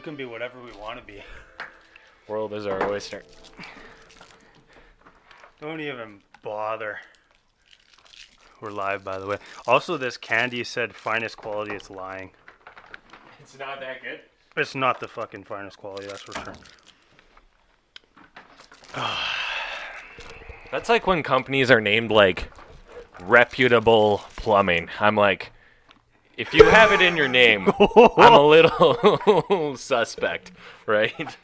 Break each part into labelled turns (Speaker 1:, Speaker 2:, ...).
Speaker 1: can be whatever we want to be.
Speaker 2: World is our oyster.
Speaker 1: Don't even bother. We're live, by the way. Also, this candy said finest quality. It's lying.
Speaker 2: It's not that good.
Speaker 1: It's not the fucking finest quality, that's for sure.
Speaker 2: That's like when companies are named like reputable plumbing. I'm like, if you have it in your name, I'm a little suspect, right?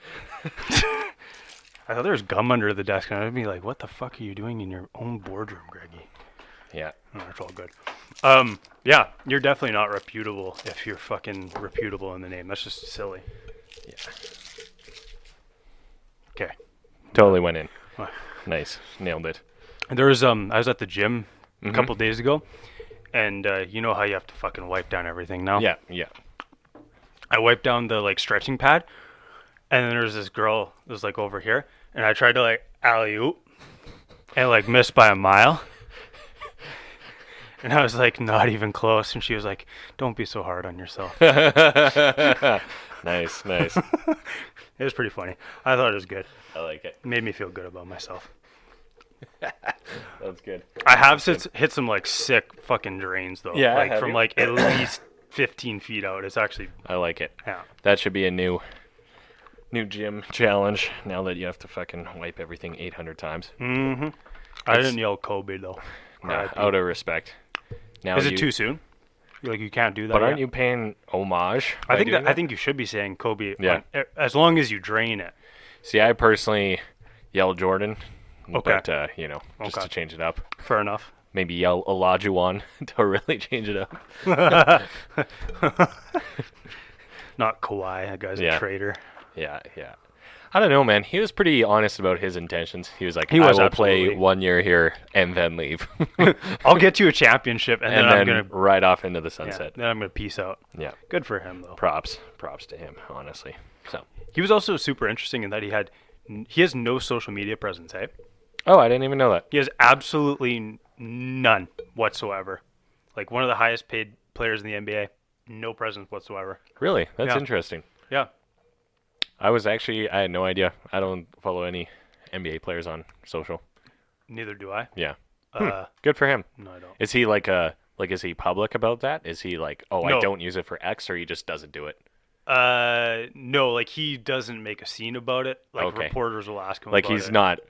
Speaker 1: I thought there was gum under the desk, and I'd be like, what the fuck are you doing in your own boardroom, Greggy?
Speaker 2: Yeah.
Speaker 1: Oh, that's all good. Yeah, you're definitely not reputable if you're fucking reputable in the name. That's just silly.
Speaker 2: Yeah.
Speaker 1: Okay.
Speaker 2: Totally went in.
Speaker 1: What?
Speaker 2: Nice. Nailed it.
Speaker 1: And there was, I was at the gym a couple days ago, and you know how you have to fucking wipe down everything now?
Speaker 2: Yeah.
Speaker 1: I wiped down the, like, stretching pad, and then there's this girl that was, like, over here, and I tried to, like, alley-oop, and, like, missed by a mile. And I was like, not even close. And she was like, don't be so hard on yourself.
Speaker 2: Nice.
Speaker 1: It was pretty funny. I thought it was good.
Speaker 2: I like it.
Speaker 1: It made me feel good about myself.
Speaker 2: That's good.
Speaker 1: I have hit some, like, sick fucking drains, though.
Speaker 2: Yeah,
Speaker 1: like,
Speaker 2: have
Speaker 1: from,
Speaker 2: you?
Speaker 1: like, at least 15 feet out. It's actually,
Speaker 2: I like it.
Speaker 1: yeah.
Speaker 2: That should be a new gym challenge now that you have to fucking wipe everything 800 times.
Speaker 1: Mm-hmm. I didn't yell Kobe, though.
Speaker 2: Nah, out of respect. Now
Speaker 1: Is it too soon? Like, you can't do that
Speaker 2: But aren't
Speaker 1: yet?
Speaker 2: you paying homage?
Speaker 1: I
Speaker 2: by
Speaker 1: think
Speaker 2: doing
Speaker 1: I think you should be saying Kobe.
Speaker 2: Yeah.
Speaker 1: As long as you drain it.
Speaker 2: See, I personally yell Jordan.
Speaker 1: Okay.
Speaker 2: But, just
Speaker 1: Okay.
Speaker 2: to change it up.
Speaker 1: Fair enough.
Speaker 2: Maybe yell Olajuwon to really change it up.
Speaker 1: Not Kawhi. That guy's a
Speaker 2: Yeah.
Speaker 1: traitor.
Speaker 2: Yeah. I don't know, man. He was pretty honest about his intentions. He was like,
Speaker 1: He was
Speaker 2: I will play
Speaker 1: absolutely.
Speaker 2: 1 year here and then leave.
Speaker 1: I'll get you a championship, and then I'm gonna
Speaker 2: ride off into the
Speaker 1: yeah,
Speaker 2: sunset.
Speaker 1: then I'm gonna peace out.
Speaker 2: Yeah.
Speaker 1: Good for him, though.
Speaker 2: Props to him, honestly. So.
Speaker 1: He was also super interesting in that he has no social media presence. Hey,
Speaker 2: Oh, I didn't even know that.
Speaker 1: he has absolutely none whatsoever. Like, one of the highest paid players in the NBA, no presence whatsoever.
Speaker 2: Really? That's
Speaker 1: Yeah.
Speaker 2: interesting.
Speaker 1: Yeah.
Speaker 2: I had no idea. I don't follow any NBA players on social.
Speaker 1: Neither do I.
Speaker 2: Yeah.
Speaker 1: Good
Speaker 2: for him.
Speaker 1: No, I don't.
Speaker 2: Is he is he public about that? Is he like, oh,
Speaker 1: No.
Speaker 2: I don't use it for X, or he just doesn't do it?
Speaker 1: No, like, he doesn't make a scene about it. Like,
Speaker 2: Okay.
Speaker 1: reporters will ask him
Speaker 2: Like,
Speaker 1: about
Speaker 2: he's
Speaker 1: it.
Speaker 2: not.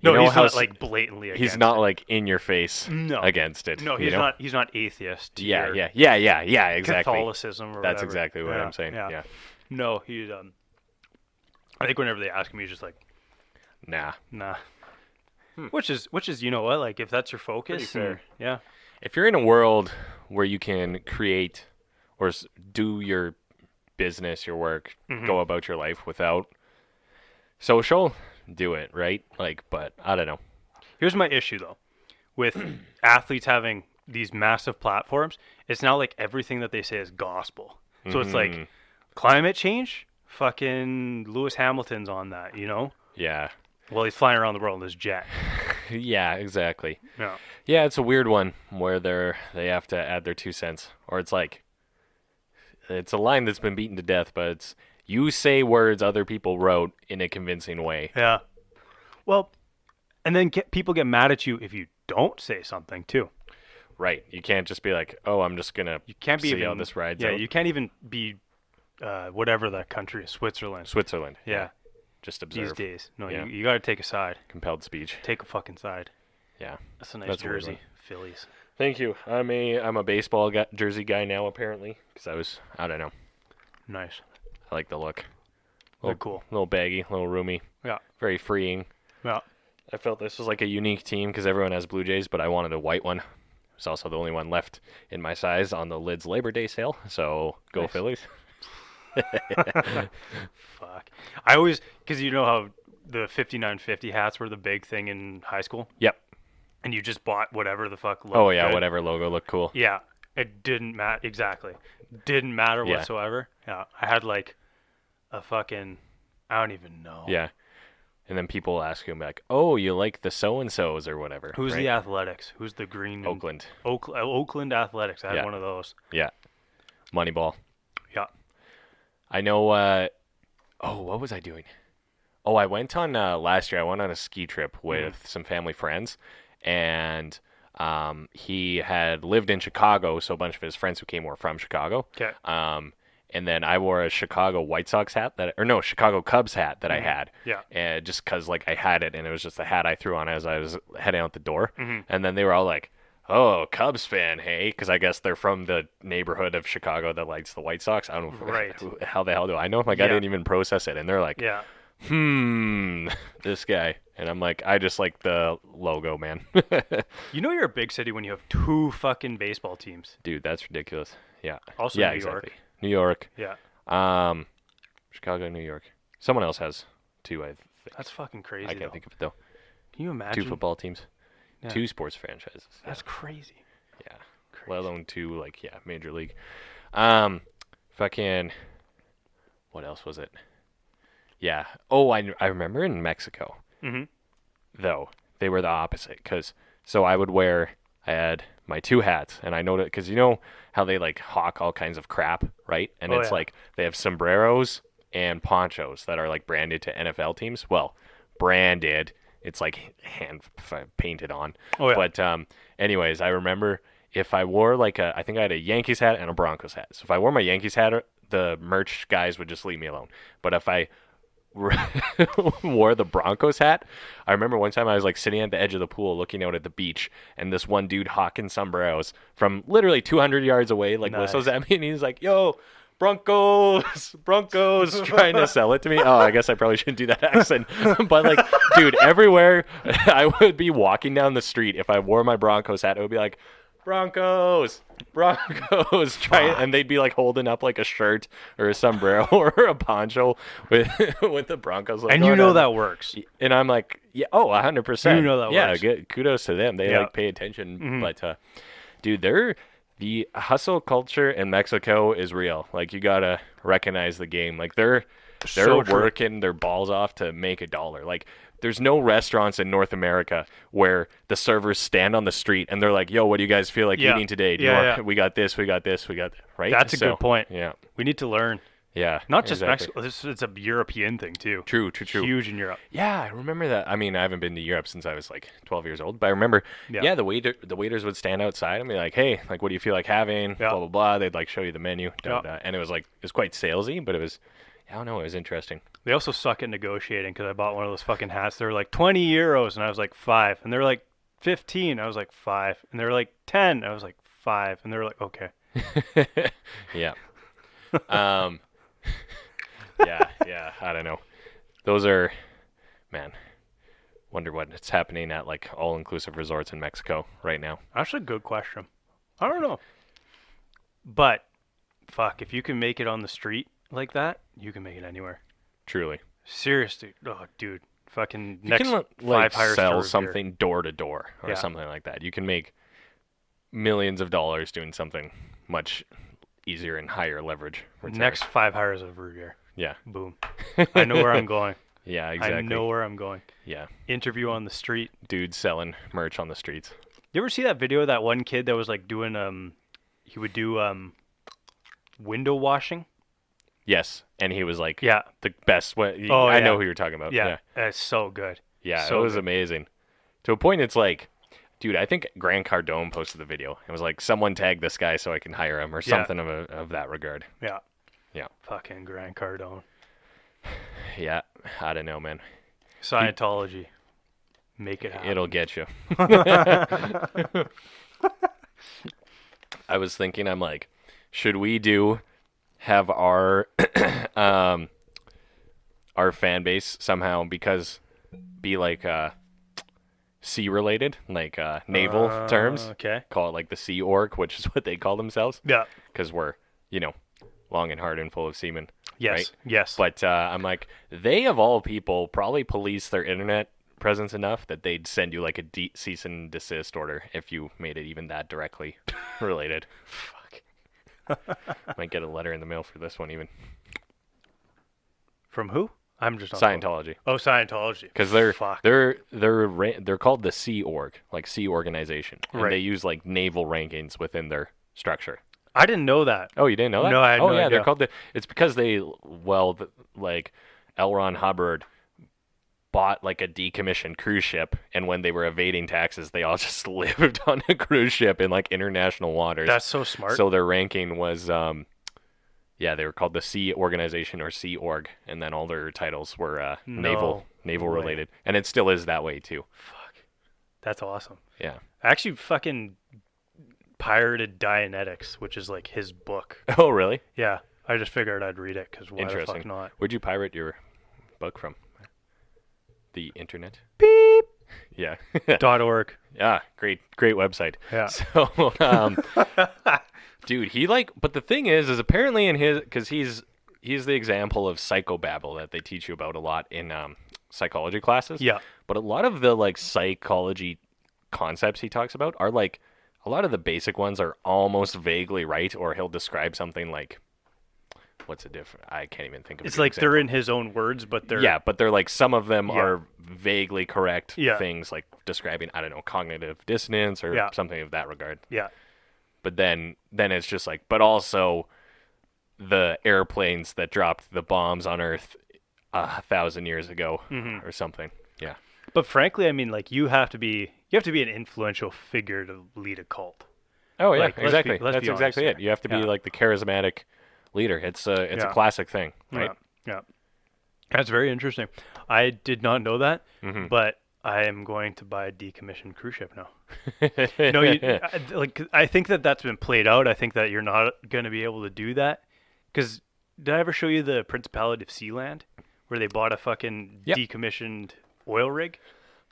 Speaker 1: No,
Speaker 2: you know
Speaker 1: he's
Speaker 2: how
Speaker 1: not, like, blatantly against
Speaker 2: he's not
Speaker 1: it.
Speaker 2: like in your face
Speaker 1: No.
Speaker 2: against it.
Speaker 1: No,
Speaker 2: you
Speaker 1: he's
Speaker 2: know?
Speaker 1: not. He's not atheist.
Speaker 2: Yeah,
Speaker 1: or
Speaker 2: exactly.
Speaker 1: Catholicism or
Speaker 2: That's
Speaker 1: whatever.
Speaker 2: exactly what
Speaker 1: Yeah,
Speaker 2: I'm saying. Yeah.
Speaker 1: No, he's I think whenever they ask him, he's just like,
Speaker 2: Nah.
Speaker 1: nah. Which is you know what? Like, if that's your focus,
Speaker 2: Pretty fair.
Speaker 1: yeah.
Speaker 2: If you're in a world where you can create or do your business, your work, go about your life without social, do it, right? Like, but I don't know.
Speaker 1: Here's my issue though, with athletes having these massive platforms. It's not like everything that they say is gospel. So it's like climate change. Fucking Lewis Hamilton's on that, you know?
Speaker 2: Yeah.
Speaker 1: Well, he's flying around the world in his jet.
Speaker 2: Yeah, exactly.
Speaker 1: Yeah.
Speaker 2: Yeah, it's a weird one where they have to add their 2 cents, or it's like it's a line that's been beaten to death, but it's you say words other people wrote in a convincing way.
Speaker 1: Yeah. Well, and then people get mad at you if you don't say something too.
Speaker 2: Right. You can't just be like, "Oh, I'm just gonna
Speaker 1: You can't be
Speaker 2: see
Speaker 1: even,
Speaker 2: how this rides
Speaker 1: Yeah,
Speaker 2: out."
Speaker 1: you can't even be whatever that country is, Switzerland.
Speaker 2: Switzerland.
Speaker 1: Yeah.
Speaker 2: Just observe.
Speaker 1: These days. No,
Speaker 2: Yeah.
Speaker 1: you got to take a side.
Speaker 2: Compelled speech.
Speaker 1: Take a fucking side.
Speaker 2: Yeah.
Speaker 1: That's a nice
Speaker 2: That's a weird
Speaker 1: jersey.
Speaker 2: one.
Speaker 1: Phillies.
Speaker 2: Thank you. I'm a baseball jersey guy now, apparently, because I don't know.
Speaker 1: Nice.
Speaker 2: I like the look.
Speaker 1: They're cool.
Speaker 2: Little baggy, little roomy.
Speaker 1: Yeah.
Speaker 2: Very freeing.
Speaker 1: Yeah.
Speaker 2: I felt this was like a unique team because everyone has Blue Jays, but I wanted a white one. It's also the only one left in my size on the Lids Labor Day sale, so go
Speaker 1: Nice.
Speaker 2: Phillies.
Speaker 1: Fuck. I always, because you know how the 5950 hats were the big thing in high school?
Speaker 2: Yep.
Speaker 1: And you just bought whatever the fuck looked
Speaker 2: Oh, yeah,
Speaker 1: good?
Speaker 2: whatever logo looked cool.
Speaker 1: Yeah. It didn't matter. Exactly. Didn't matter
Speaker 2: Yeah.
Speaker 1: whatsoever. Yeah. I had like a fucking, I don't even know.
Speaker 2: Yeah. And then people ask you, like, oh, you like the so-and-sos or whatever.
Speaker 1: Who's
Speaker 2: right?
Speaker 1: the Athletics? Who's the green? and-
Speaker 2: Oakland.
Speaker 1: Oakland Athletics. I had
Speaker 2: Yeah.
Speaker 1: one of those.
Speaker 2: Yeah. Moneyball.
Speaker 1: Yeah.
Speaker 2: I know Oh, what was I doing? Oh, I went on last year. I went on a ski trip with some family friends, and he had lived in Chicago, so a bunch of his friends who came were from Chicago.
Speaker 1: Okay.
Speaker 2: And then I wore a Chicago White Sox hat Chicago Cubs hat that I had.
Speaker 1: Yeah.
Speaker 2: And just because like I had it, and it was just a hat I threw on as I was heading out the door. And then they were all like, "Oh, Cubs fan, hey?" Because I guess they're from the neighborhood of Chicago that likes the White Sox. I don't know
Speaker 1: Right.
Speaker 2: how the hell do I know? Like I didn't even process it, and they're like,
Speaker 1: Yeah.
Speaker 2: this guy. And I'm like, I just like the logo, man.
Speaker 1: You know you're a big city when you have 2 fucking baseball teams.
Speaker 2: Dude, that's ridiculous. Yeah.
Speaker 1: Also
Speaker 2: yeah,
Speaker 1: New
Speaker 2: exactly.
Speaker 1: York.
Speaker 2: New York.
Speaker 1: Yeah.
Speaker 2: Chicago, New York. Someone else has 2, I think.
Speaker 1: That's fucking crazy.
Speaker 2: I can't think of it though.
Speaker 1: Can you imagine?
Speaker 2: 2 football teams.
Speaker 1: Yeah.
Speaker 2: 2 sports franchises.
Speaker 1: That's crazy.
Speaker 2: Yeah.
Speaker 1: Crazy.
Speaker 2: Let alone 2 major league. Fucking what else was it? Yeah. Oh, I remember in Mexico. Though they were the opposite, so I had my 2 hats, and I noticed because you know how they like hawk all kinds of crap, right? And it's like they have sombreros and ponchos that are like branded to NFL teams. Well, branded, it's like hand painted on.
Speaker 1: Oh, yeah.
Speaker 2: But anyways, I remember if I wore I think I had a Yankees hat and a Broncos hat. So if I wore my Yankees hat, the merch guys would just leave me alone. But if I wore the Broncos hat, I remember one time I was like sitting at the edge of the pool looking out at the beach, and this one dude hawking sombreros from literally 200 yards away like whistles at me, and he's like, "Yo, Broncos," trying to sell it to me. Oh, I guess I probably shouldn't do that accent. But like, dude, everywhere I would be walking down the street, if I wore my Broncos hat, it would be like, Broncos, and they'd be like holding up like a shirt or a sombrero or a poncho with the Broncos logo.
Speaker 1: And you know that works.
Speaker 2: And I'm like, yeah, 100%.
Speaker 1: You know that works.
Speaker 2: Yeah, kudos to them. They like pay attention. But dude, the hustle culture in Mexico is real. Like you gotta recognize the game. Like they're
Speaker 1: So true.
Speaker 2: working their balls off to make a dollar. Like there's no restaurants in North America where the servers stand on the street and they're like, "Yo, what do you guys feel like eating today? We got this, we got this, we got that." Right?
Speaker 1: That's a good point.
Speaker 2: Yeah.
Speaker 1: We need to learn.
Speaker 2: Yeah.
Speaker 1: Not just
Speaker 2: exactly.
Speaker 1: Mexico. It's a European thing too.
Speaker 2: True.
Speaker 1: Huge in Europe.
Speaker 2: Yeah, I remember that. I mean, I haven't been to Europe since I was like 12 years old, but I remember, the waiters would stand outside and be like, "Hey, like, what do you feel like having?" Blah blah blah. They'd like show you the menu, and it was quite salesy, but it was, I don't know, it was interesting.
Speaker 1: They also suck at negotiating because I bought one of those fucking hats. They were like 20 euros, and I was like 5, and they were like 15. I was like 5, and they were like 10. I was like 5, and they were like, okay.
Speaker 2: Yeah. Yeah. I don't know. Those are, man. Wonder what's happening at like all-inclusive resorts in Mexico right now.
Speaker 1: Actually, good question. I don't know. But, fuck, if you can make it on the street like that, you can make it anywhere.
Speaker 2: Truly.
Speaker 1: Seriously. Oh, dude. Fucking
Speaker 2: You
Speaker 1: next
Speaker 2: can
Speaker 1: 5 hires
Speaker 2: sell
Speaker 1: for
Speaker 2: something door to door or something like that. You can make millions of dollars doing something much easier and higher leverage. Returns.
Speaker 1: Next 5 hires of root beer.
Speaker 2: Yeah.
Speaker 1: Boom. I know where I'm going.
Speaker 2: Yeah, exactly.
Speaker 1: I know where I'm going.
Speaker 2: Yeah.
Speaker 1: Interview on the street.
Speaker 2: Dudes selling merch on the streets.
Speaker 1: You ever see that video of that one kid that was like doing he would do window washing?
Speaker 2: Yes, and he was like
Speaker 1: Yeah.
Speaker 2: the best way.
Speaker 1: Oh,
Speaker 2: I
Speaker 1: yeah.
Speaker 2: know who you're talking about.
Speaker 1: Yeah. That's so good.
Speaker 2: Yeah,
Speaker 1: So
Speaker 2: it was
Speaker 1: good.
Speaker 2: amazing. To a point, it's like, dude, I think Grant Cardone posted the video. It was like, someone tag this guy so I can hire him or something of that regard.
Speaker 1: Yeah.
Speaker 2: Yeah.
Speaker 1: Fucking Grant Cardone.
Speaker 2: Yeah, I don't know, man.
Speaker 1: Scientology. Make it happen.
Speaker 2: It'll get you. I was thinking, I'm like, should we have our our fan base somehow be like sea related, like naval terms.
Speaker 1: Okay.
Speaker 2: Call it like the Sea Org, which is what they call themselves.
Speaker 1: Yeah.
Speaker 2: Because we're, long and hard and full of semen.
Speaker 1: Yes.
Speaker 2: Right?
Speaker 1: Yes.
Speaker 2: But I'm like, they of all people probably police their internet presence enough that they'd send you like a cease and desist order if you made it even that directly related. Fuck. Might get a letter in the mail for this one even.
Speaker 1: From who? I'm just on
Speaker 2: Scientology.
Speaker 1: Oh, Scientology.
Speaker 2: Because they're called the Sea Org, like Sea Organization, and
Speaker 1: Right.
Speaker 2: they use like naval rankings within their structure.
Speaker 1: I didn't know that.
Speaker 2: Oh, you didn't know that?
Speaker 1: No, I had no
Speaker 2: yeah,
Speaker 1: idea.
Speaker 2: they're called it's because they, like L. Ron Hubbard bought like a decommissioned cruise ship, and when they were evading taxes, they all just lived on a cruise ship in like international waters.
Speaker 1: That's so smart.
Speaker 2: So their ranking was, they were called the Sea Organization or Sea Org, and then all their titles were naval related, and it still is that way too.
Speaker 1: Fuck, that's awesome.
Speaker 2: Yeah,
Speaker 1: I actually fucking pirated Dianetics, which is like his book.
Speaker 2: Oh, really?
Speaker 1: Yeah, I just figured I'd read it because why the fuck not?
Speaker 2: Where'd you pirate your book from? The internet?
Speaker 1: Beep.
Speaker 2: Yeah.
Speaker 1: .org.
Speaker 2: Yeah, great website.
Speaker 1: Yeah.
Speaker 2: So, dude, but the thing is apparently because he's the example of psychobabble that they teach you about a lot in psychology classes.
Speaker 1: Yeah.
Speaker 2: But a lot of the like psychology concepts he talks about are like, a lot of the basic ones are almost vaguely right, or he'll describe something like, what's the difference? I can't even think of it.
Speaker 1: It's like example. They're in his own words, but they're...
Speaker 2: Yeah, but they're like, some of them are vaguely correct things, like describing, I don't know, cognitive dissonance or something of that regard.
Speaker 1: Yeah.
Speaker 2: But then it's just like, but also the airplanes that dropped the bombs on Earth 1,000 years ago or something. Yeah.
Speaker 1: But frankly, I mean, like, you have to be an influential figure to lead a cult.
Speaker 2: Oh, yeah,
Speaker 1: like,
Speaker 2: exactly.
Speaker 1: That's
Speaker 2: exactly it. You have to be like the charismatic leader. It's a classic thing, right?
Speaker 1: Yeah. That's very interesting. I did not know that, but I am going to buy a decommissioned cruise ship now. No, I think that's been played out. I think that you're not going to be able to do that. Because did I ever show you the Principality of Sealand, where they bought a fucking decommissioned oil rig?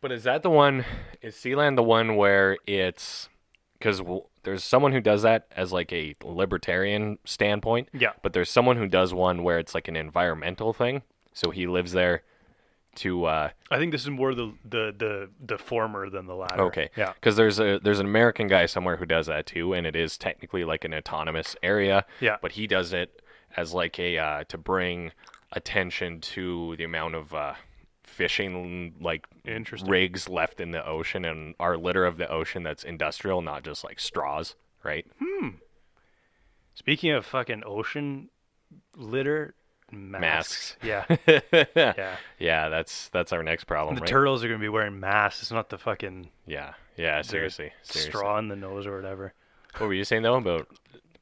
Speaker 2: But is that the one? Is Sealand the one where it's... Because there's someone who does that as like a libertarian standpoint.
Speaker 1: Yeah.
Speaker 2: But there's someone who does one where it's like an environmental thing. So he lives there to...
Speaker 1: I think this is more the former than the latter.
Speaker 2: Okay.
Speaker 1: Yeah.
Speaker 2: Because there's an American guy somewhere who does that too, and it is technically like an autonomous area.
Speaker 1: Yeah.
Speaker 2: But he does it as like a to bring attention to the amount of fishing like rigs left in the ocean and our litter of the ocean that's industrial, not just like straws, right?
Speaker 1: Speaking of fucking ocean litter, masks. Yeah.
Speaker 2: Yeah, that's our next problem,
Speaker 1: the turtles are going to be wearing masks. It's not the fucking
Speaker 2: seriously.
Speaker 1: straw in the nose or whatever.
Speaker 2: What were you saying though about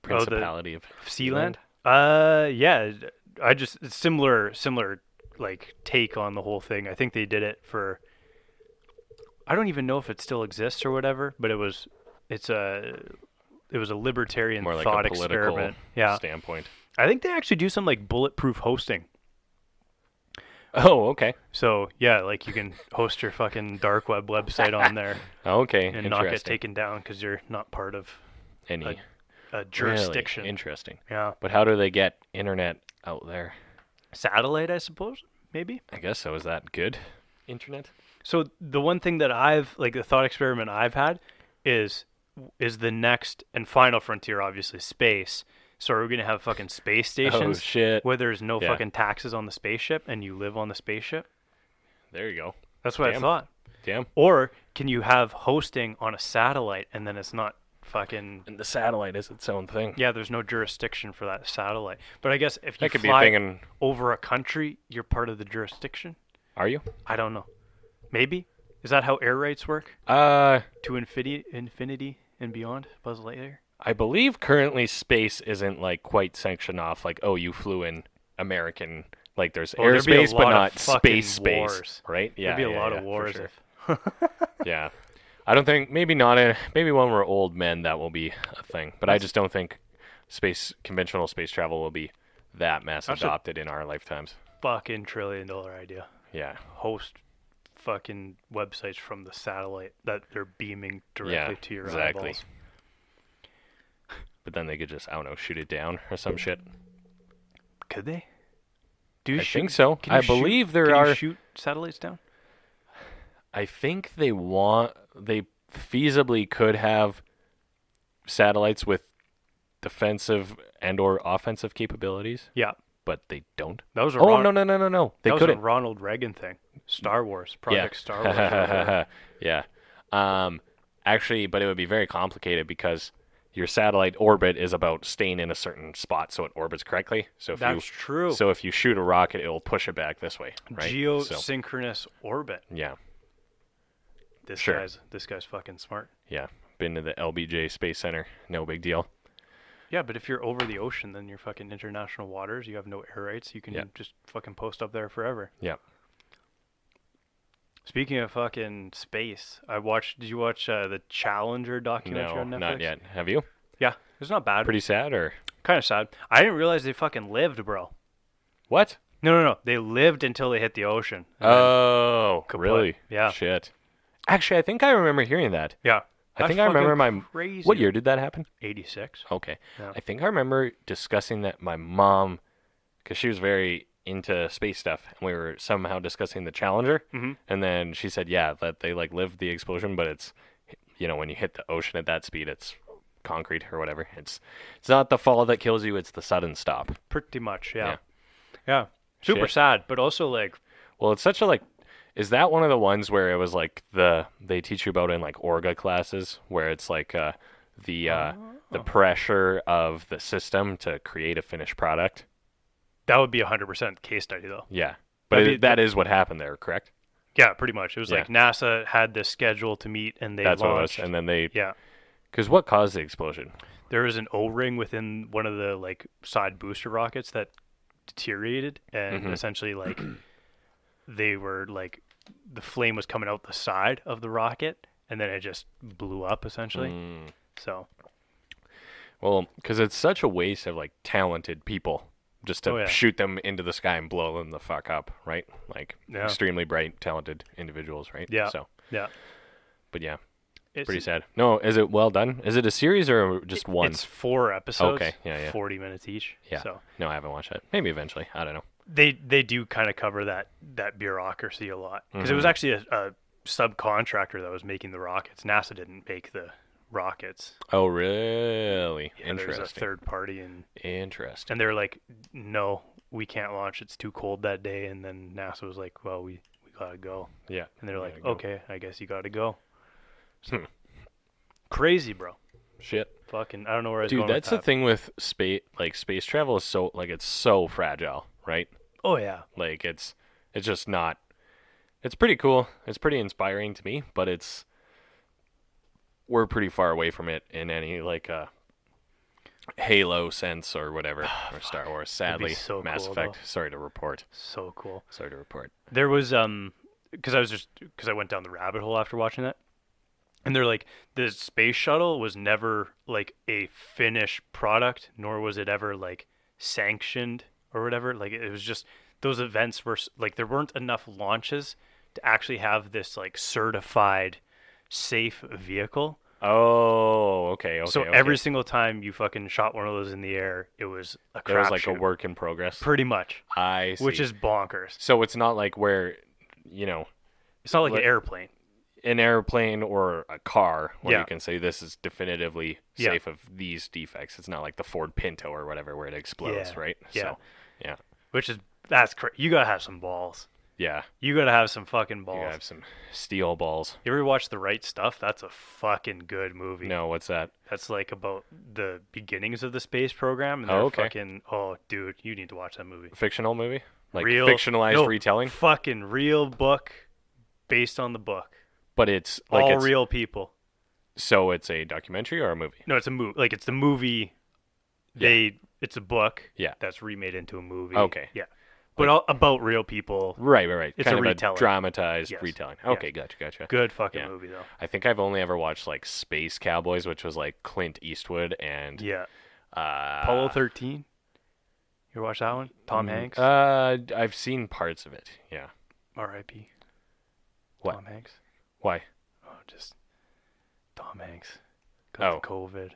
Speaker 2: Principality of
Speaker 1: Sealand? I just similar like take on the whole thing. I think they did it for, I don't even know if it still exists or whatever, but it was a libertarian
Speaker 2: more like
Speaker 1: thought
Speaker 2: a political
Speaker 1: experiment.
Speaker 2: Standpoint.
Speaker 1: I think they actually do some like bulletproof hosting.
Speaker 2: Oh, okay.
Speaker 1: So yeah, like you can host your fucking dark web website on there.
Speaker 2: Okay,
Speaker 1: and not get taken down because you're not part of
Speaker 2: any
Speaker 1: a jurisdiction.
Speaker 2: Really interesting.
Speaker 1: Yeah.
Speaker 2: But how do they get internet out there?
Speaker 1: Satellite, I suppose. Maybe.
Speaker 2: I guess so. Is that good? Internet.
Speaker 1: So the one thing that the thought experiment I've had is the next and final frontier, obviously space. So are we gonna have fucking space stations?
Speaker 2: Oh shit!
Speaker 1: Where there's no fucking taxes on the spaceship and you live on the spaceship?
Speaker 2: There you go.
Speaker 1: That's what I thought.
Speaker 2: Damn.
Speaker 1: Or can you have hosting on a satellite and then it's not fucking...
Speaker 2: And the satellite is its own thing.
Speaker 1: Yeah, there's no jurisdiction for that satellite. But I guess if you
Speaker 2: could
Speaker 1: fly
Speaker 2: be a thing
Speaker 1: over a country, you're part of the jurisdiction?
Speaker 2: Are you?
Speaker 1: I don't know. Maybe? Is that how air rights work? To infinity and beyond? Buzz Lightyear?
Speaker 2: I believe currently space isn't like quite sanctioned off. Like, oh, you flew in American... Like there's airspace, but not space, right?
Speaker 1: Yeah, there'd be a lot of wars.
Speaker 2: Sure. Yeah. I don't think, maybe when we're old men that will be a thing. But I just don't think conventional space travel will be that mass adopted in our lifetimes.
Speaker 1: Fucking $1 trillion idea.
Speaker 2: Yeah.
Speaker 1: Host fucking websites from the satellite that they're beaming directly to your eyeballs.
Speaker 2: But then they could just, I don't know, shoot it down or some shit.
Speaker 1: Could they?
Speaker 2: I think so. I believe there are...
Speaker 1: Can you shoot satellites down?
Speaker 2: I think they feasibly could have satellites with defensive and or offensive capabilities.
Speaker 1: Yeah.
Speaker 2: But they don't.
Speaker 1: That was
Speaker 2: no. They
Speaker 1: couldn't.
Speaker 2: Was a
Speaker 1: Ronald Reagan thing. Star Wars. Project Star Wars.
Speaker 2: Yeah. Actually, but it would be very complicated because your satellite orbit is about staying in a certain spot so it orbits correctly. So if
Speaker 1: That's true.
Speaker 2: So if you shoot a rocket, it'll push it back this way, right?
Speaker 1: Geosynchronous orbit.
Speaker 2: Yeah.
Speaker 1: This guy's fucking smart.
Speaker 2: Yeah. Been to the LBJ Space Center. No big deal.
Speaker 1: Yeah, but if you're over the ocean, then you're fucking international waters. You have no air rights. You can just fucking post up there forever.
Speaker 2: Yeah.
Speaker 1: Speaking of fucking space, did you watch the Challenger documentary on Netflix?
Speaker 2: No, not yet. Have you?
Speaker 1: Yeah, it's not bad.
Speaker 2: Pretty sad, or?
Speaker 1: Kind of sad. I didn't realize they fucking lived, bro.
Speaker 2: What?
Speaker 1: No. They lived until they hit the ocean.
Speaker 2: Oh, really?
Speaker 1: Yeah.
Speaker 2: Shit. Actually, I think I remember hearing that.
Speaker 1: Yeah.
Speaker 2: I think I remember
Speaker 1: crazy.
Speaker 2: What year did that happen?
Speaker 1: 86.
Speaker 2: Okay.
Speaker 1: Yeah.
Speaker 2: I think I remember discussing that my mom, because she was very into space stuff, and we were somehow discussing the Challenger, and then she said, yeah, that they like lived the explosion, but it's, when you hit the ocean at that speed, it's concrete or whatever. It's not the fall that kills you, it's the sudden stop.
Speaker 1: Pretty much, yeah. Super sad, but also like,
Speaker 2: well, it's such a is that one of the ones where it was like they teach you about in like Orga classes, where it's like the pressure of the system to create a finished product?
Speaker 1: That would be 100% case study, though.
Speaker 2: Yeah. But that is what happened there, correct?
Speaker 1: Yeah, pretty much. It was like NASA had this schedule to meet, and they launched. What it was.
Speaker 2: And then they...
Speaker 1: Yeah.
Speaker 2: Because what caused the explosion?
Speaker 1: There was an O-ring within one of the like side booster rockets that deteriorated, and essentially like they were like the flame was coming out the side of the rocket, and then it just blew up, essentially. So...
Speaker 2: Well, because it's such a waste of like talented people. Just to shoot them into the sky and blow them the fuck up, right? Like extremely bright, talented individuals, right?
Speaker 1: Yeah.
Speaker 2: So.
Speaker 1: Yeah.
Speaker 2: But yeah, it's pretty sad. No, is it well done? Is it a series or just one?
Speaker 1: It's 4 episodes.
Speaker 2: Okay. Yeah.
Speaker 1: 40 minutes each.
Speaker 2: Yeah.
Speaker 1: So.
Speaker 2: No, I haven't watched it. Maybe eventually. I don't know.
Speaker 1: They do kind of cover that bureaucracy a lot, because it was actually a subcontractor that was making the rockets. NASA didn't make the rockets.
Speaker 2: Oh, really?
Speaker 1: Yeah,
Speaker 2: interesting.
Speaker 1: There's a third party,
Speaker 2: interesting.
Speaker 1: And they're like, no, we can't launch. It's too cold that day. And then NASA was like, well, we gotta go.
Speaker 2: Yeah.
Speaker 1: And they're like, okay, I guess you gotta go. So, crazy, bro.
Speaker 2: Shit.
Speaker 1: Fucking, I don't know where I was going.
Speaker 2: Dude, that's the thing with space. Like space travel is so it's so fragile, right?
Speaker 1: Oh yeah.
Speaker 2: Like it's just not. It's pretty cool. It's pretty inspiring to me, but we're pretty far away from it in any like Halo sense or whatever, or Star Wars. Sadly,
Speaker 1: so
Speaker 2: Mass
Speaker 1: cool,
Speaker 2: Effect.
Speaker 1: though.
Speaker 2: Sorry to report.
Speaker 1: So cool.
Speaker 2: Sorry to report.
Speaker 1: There was because I went down the rabbit hole after watching that, and they're like, the space shuttle was never like a finished product, nor was it ever like sanctioned or whatever. Like it was just those events were like there weren't enough launches to actually have this like certified safe vehicle.
Speaker 2: Oh, okay.
Speaker 1: So every single time you fucking shot one of those in the air, it was a crapshoot.
Speaker 2: It was like a work in progress.
Speaker 1: Pretty much.
Speaker 2: I see.
Speaker 1: Which is bonkers.
Speaker 2: So it's not like where,
Speaker 1: it's not like an airplane.
Speaker 2: An airplane or a car where you can say this is definitively safe of these defects. It's not like the Ford Pinto or whatever where it explodes, right?
Speaker 1: Yeah.
Speaker 2: So, yeah.
Speaker 1: That's crazy. You gotta have some balls.
Speaker 2: Yeah.
Speaker 1: You gotta have some fucking balls.
Speaker 2: You gotta have some steel balls.
Speaker 1: You ever watch The Right Stuff? That's a fucking good movie.
Speaker 2: No, what's that?
Speaker 1: That's like about the beginnings of the space program. And fucking, oh, dude, you need to watch that movie.
Speaker 2: Fictional movie? Like fictionalized retelling?
Speaker 1: Fucking real book based on the book.
Speaker 2: But it's like
Speaker 1: all real people.
Speaker 2: So it's a documentary or a movie?
Speaker 1: No, it's a movie. Like it's the movie. It's a book.
Speaker 2: Yeah.
Speaker 1: That's remade into a movie.
Speaker 2: Okay.
Speaker 1: Yeah. But about real people.
Speaker 2: Right. It's
Speaker 1: kind
Speaker 2: of
Speaker 1: retelling.
Speaker 2: A dramatized retelling. Okay, gotcha.
Speaker 1: Good fucking movie, though.
Speaker 2: I think I've only ever watched, like, Space Cowboys, which was, like, Clint Eastwood and...
Speaker 1: Yeah. Apollo 13? You ever watch that one? Tom Hanks?
Speaker 2: I've seen parts of it, yeah.
Speaker 1: R.I.P.
Speaker 2: What?
Speaker 1: Tom Hanks.
Speaker 2: Why?
Speaker 1: Oh, just... Tom Hanks. Got the COVID.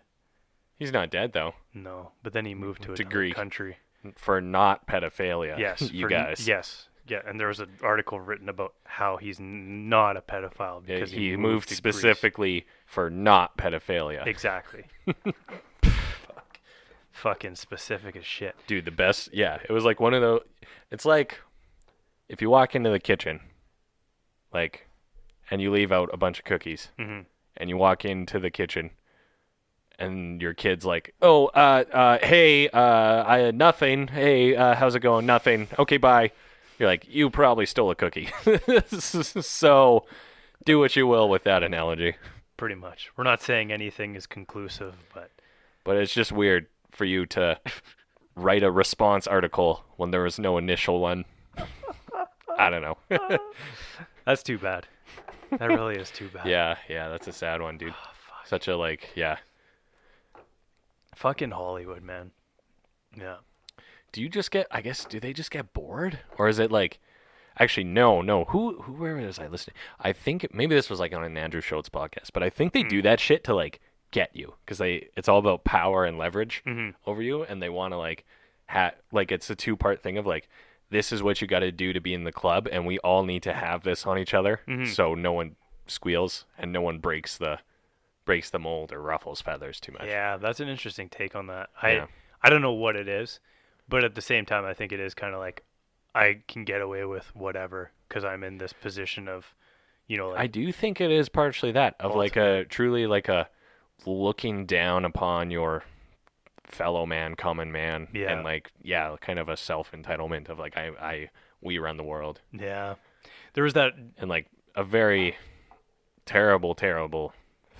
Speaker 2: He's not dead, though.
Speaker 1: No, but then he moved to another country.
Speaker 2: For not pedophilia.
Speaker 1: Yes.
Speaker 2: Guys.
Speaker 1: Yes. Yeah, and there was an article written about how he's not a pedophile because
Speaker 2: he moved specifically
Speaker 1: Greece.
Speaker 2: For not pedophilia.
Speaker 1: Exactly. Fucking specific as shit.
Speaker 2: Dude, the best. Yeah, it was like one of those. It's like if you walk into the kitchen, like, and you leave out a bunch of cookies, and you walk into the kitchen, and your kid's like, "Oh, hey, I had nothing. Hey, how's it going? Nothing. Okay, bye." You're like, "You probably stole a cookie." So, do what you will with that analogy.
Speaker 1: Pretty much. We're not saying anything is conclusive,
Speaker 2: But it's just weird for you to write a response article when there was no initial one. I don't know.
Speaker 1: that's too bad. That really is too bad.
Speaker 2: Yeah, that's a sad one, dude. Such a yeah.
Speaker 1: Fucking Hollywood, man. Yeah.
Speaker 2: Do you just get, I guess, do they just get bored? Or is it like, actually, no. Where was I listening? I think maybe this was like on an Andrew Schultz podcast, but I think they do that shit to like get you because it's all about power and leverage over you, and they want to like, like it's a 2-part thing of like, this is what you got to do to be in the club, and we all need to have this on each other, so no one squeals and no one breaks the mold or ruffles feathers too much.
Speaker 1: Yeah, that's an interesting take on that. I don't know what it is, but at the same time, I think it is kind of like I can get away with whatever because I'm in this position of, like,
Speaker 2: I do think it is partially that of like a truly like a looking down upon your fellow man, common man, and like kind of a self entitlement of like we run the world.
Speaker 1: Yeah, there was that,
Speaker 2: and like a very terrible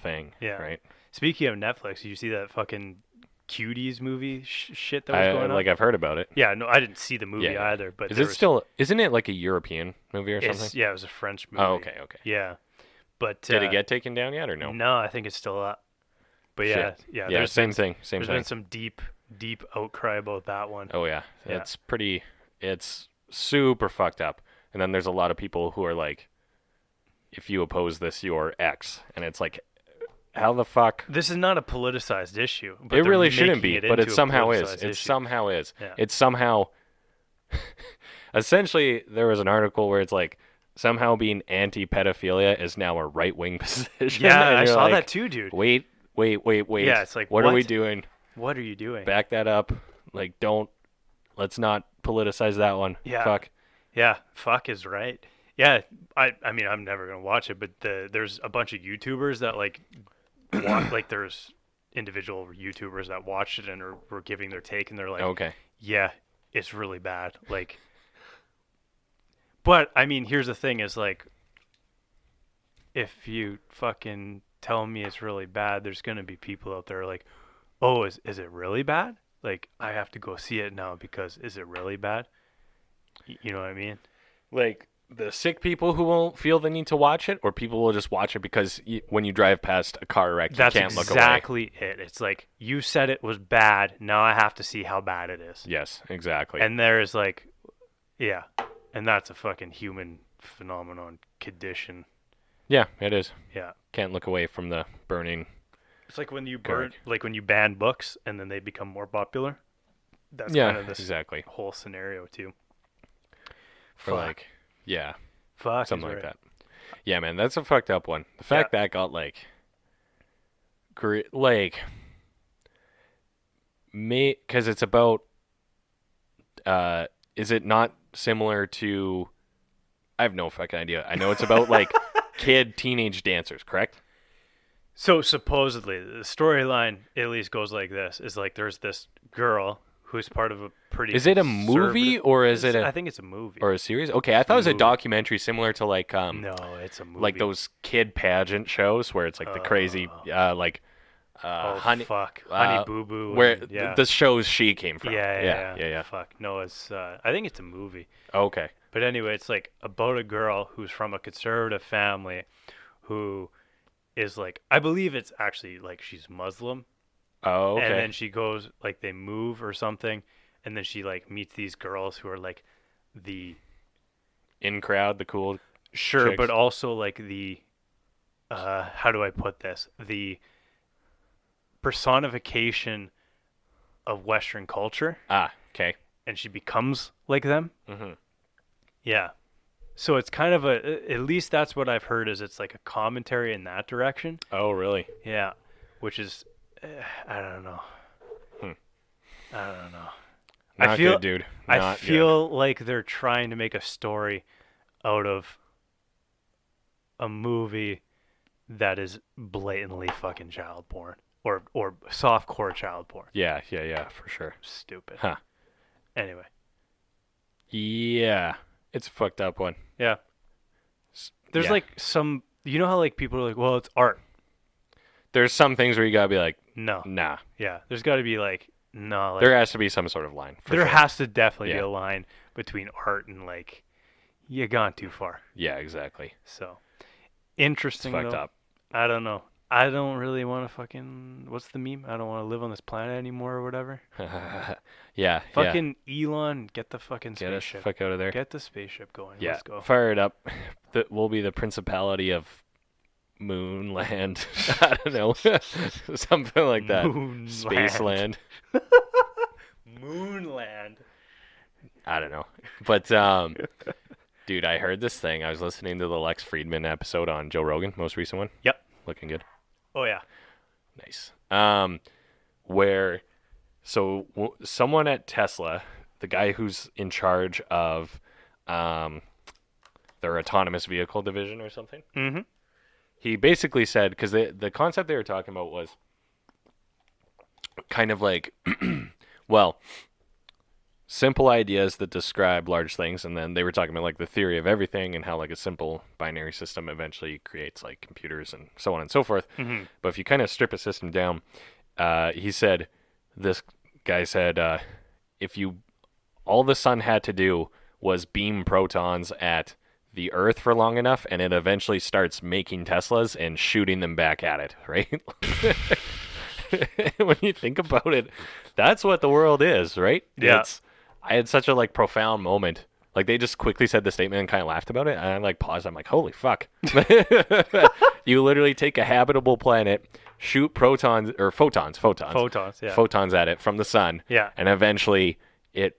Speaker 2: thing.
Speaker 1: Yeah.
Speaker 2: Right.
Speaker 1: Speaking of Netflix, did you see that fucking Cuties movie shit that was going on?
Speaker 2: Like I've heard about it.
Speaker 1: Yeah, no, I didn't see the movie either. But
Speaker 2: isn't it like a European movie or something?
Speaker 1: Yeah, it was a French movie.
Speaker 2: Oh, okay.
Speaker 1: Yeah, but
Speaker 2: did it get taken down yet or no?
Speaker 1: No, I think it's still up. But yeah.
Speaker 2: Same thing.
Speaker 1: There's been some deep outcry about that one.
Speaker 2: Oh yeah, it's super fucked up. And then there's a lot of people who are like, if you oppose this, you're X, and it's like, how the fuck?
Speaker 1: This is not a politicized issue. But
Speaker 2: it really shouldn't be, but it somehow is. It somehow is.
Speaker 1: Yeah.
Speaker 2: It's somehow. Essentially, there was an article where it's like, somehow being anti-pedophilia is now a right-wing position.
Speaker 1: Yeah, I saw that too, dude.
Speaker 2: Wait.
Speaker 1: Yeah, it's like,
Speaker 2: what are we doing?
Speaker 1: What are you doing?
Speaker 2: Back that up. Like, let's not politicize that one.
Speaker 1: Yeah.
Speaker 2: Fuck.
Speaker 1: Yeah, fuck is right. Yeah, I mean, I'm never going to watch it, but there's a bunch of YouTubers that like like there's individual YouTubers that watched it and were giving their take, and they're like,
Speaker 2: okay,
Speaker 1: yeah, it's really bad. Like, but I mean, here's the thing: is like, if you fucking tell me it's really bad, there's gonna be people out there like, oh, is it really bad? Like, I have to go see it now because is it really bad? You know what I mean?
Speaker 2: Like the sick people who won't feel the need to watch it, or people will just watch it because when you drive past a car wreck, you can't look away.
Speaker 1: That's exactly it. It's like, you said it was bad, now I have to see how bad it is.
Speaker 2: Yes, exactly.
Speaker 1: And there's like, yeah, and that's a fucking human phenomenon, condition.
Speaker 2: Yeah, it is.
Speaker 1: Yeah.
Speaker 2: Can't look away from the burning.
Speaker 1: It's like when you when you ban books and then they become more popular. That's kind of this
Speaker 2: exactly
Speaker 1: whole scenario too.
Speaker 2: For like, yeah,
Speaker 1: fuck,
Speaker 2: something like that. Yeah, man, that's a fucked up one. The fact that got like, because it's about, is it not similar to? I have no fucking idea. I know it's about like teenage dancers, correct?
Speaker 1: So supposedly the storyline at least goes like this: is like there's this girl who's part of a pretty.
Speaker 2: Is it a movie or is it?
Speaker 1: I think it's a movie
Speaker 2: or a series. Okay, I thought it was a documentary similar to like
Speaker 1: No, it's a movie.
Speaker 2: Like those kid pageant shows where it's like the crazy Honey
Speaker 1: Boo Boo,
Speaker 2: where the shows she came from.
Speaker 1: Yeah. Fuck no, it's I think it's a movie.
Speaker 2: Okay.
Speaker 1: But anyway, it's like about a girl who's from a conservative family who is like, I believe it's actually like she's Muslim.
Speaker 2: Oh, okay.
Speaker 1: And then she goes, like, they move or something, and then she like meets these girls who are like the
Speaker 2: in crowd, the cool
Speaker 1: chicks.
Speaker 2: But
Speaker 1: also like the how do I put this? The personification of Western culture.
Speaker 2: Ah, okay.
Speaker 1: And she becomes like them.
Speaker 2: Mm-hmm.
Speaker 1: Yeah. So it's kind of at least that's what I've heard, is it's like a commentary in that direction.
Speaker 2: Oh, really?
Speaker 1: Yeah. Which is, I don't know. I don't know.
Speaker 2: Not good, dude.
Speaker 1: I feel like they're trying to make a story out of a movie that is blatantly fucking child porn. or soft core child porn.
Speaker 2: Yeah, for sure.
Speaker 1: Stupid.
Speaker 2: Huh.
Speaker 1: Anyway.
Speaker 2: Yeah, it's a fucked up one.
Speaker 1: Yeah. There's like some, you know how like people are like, well, it's art.
Speaker 2: There's some things where you gotta be like,
Speaker 1: No.
Speaker 2: nah.
Speaker 1: Yeah. There's got to be like, no. Like,
Speaker 2: There has to be some sort of line.
Speaker 1: there has to definitely be a line between art and like, you gone too far.
Speaker 2: Yeah, exactly.
Speaker 1: So, interesting.
Speaker 2: It's fucked up.
Speaker 1: I don't know. I don't really want to fucking, what's the meme? I don't want to live on this planet anymore or whatever.
Speaker 2: Yeah.
Speaker 1: Fucking Elon, get the fucking spaceship.
Speaker 2: Get us the fuck out of there.
Speaker 1: Get the spaceship going.
Speaker 2: Yeah.
Speaker 1: Let's go.
Speaker 2: Fire it up. We'll be the principality of Moonland. I don't know. Something like that.
Speaker 1: Moonland.
Speaker 2: Spaceland.
Speaker 1: Moonland.
Speaker 2: I don't know. But, dude, I heard this thing. I was listening to the Lex Friedman episode on Joe Rogan, most recent one.
Speaker 1: Yep.
Speaker 2: Looking good.
Speaker 1: Oh, yeah.
Speaker 2: Nice. Where, someone at Tesla, the guy who's in charge of their autonomous vehicle division or something,
Speaker 1: Mm-hmm.
Speaker 2: he basically said, because the concept they were talking about was kind of like, well, simple ideas that describe large things, and then they were talking about like the theory of everything and how like a simple binary system eventually creates like computers and so on and so forth.
Speaker 1: Mm-hmm.
Speaker 2: But if you kind of strip a system down, this guy said, if all the sun had to do was beam protons at the Earth for long enough, and it eventually starts making Teslas and shooting them back at it, right? When you think about it, that's what the world is, right?
Speaker 1: Yeah.
Speaker 2: I had such a like profound moment. Like they just quickly said the statement and kind of laughed about it, and I like paused. I'm like, holy fuck! You literally take a habitable planet, shoot photons at it from the sun,
Speaker 1: Yeah.
Speaker 2: and eventually it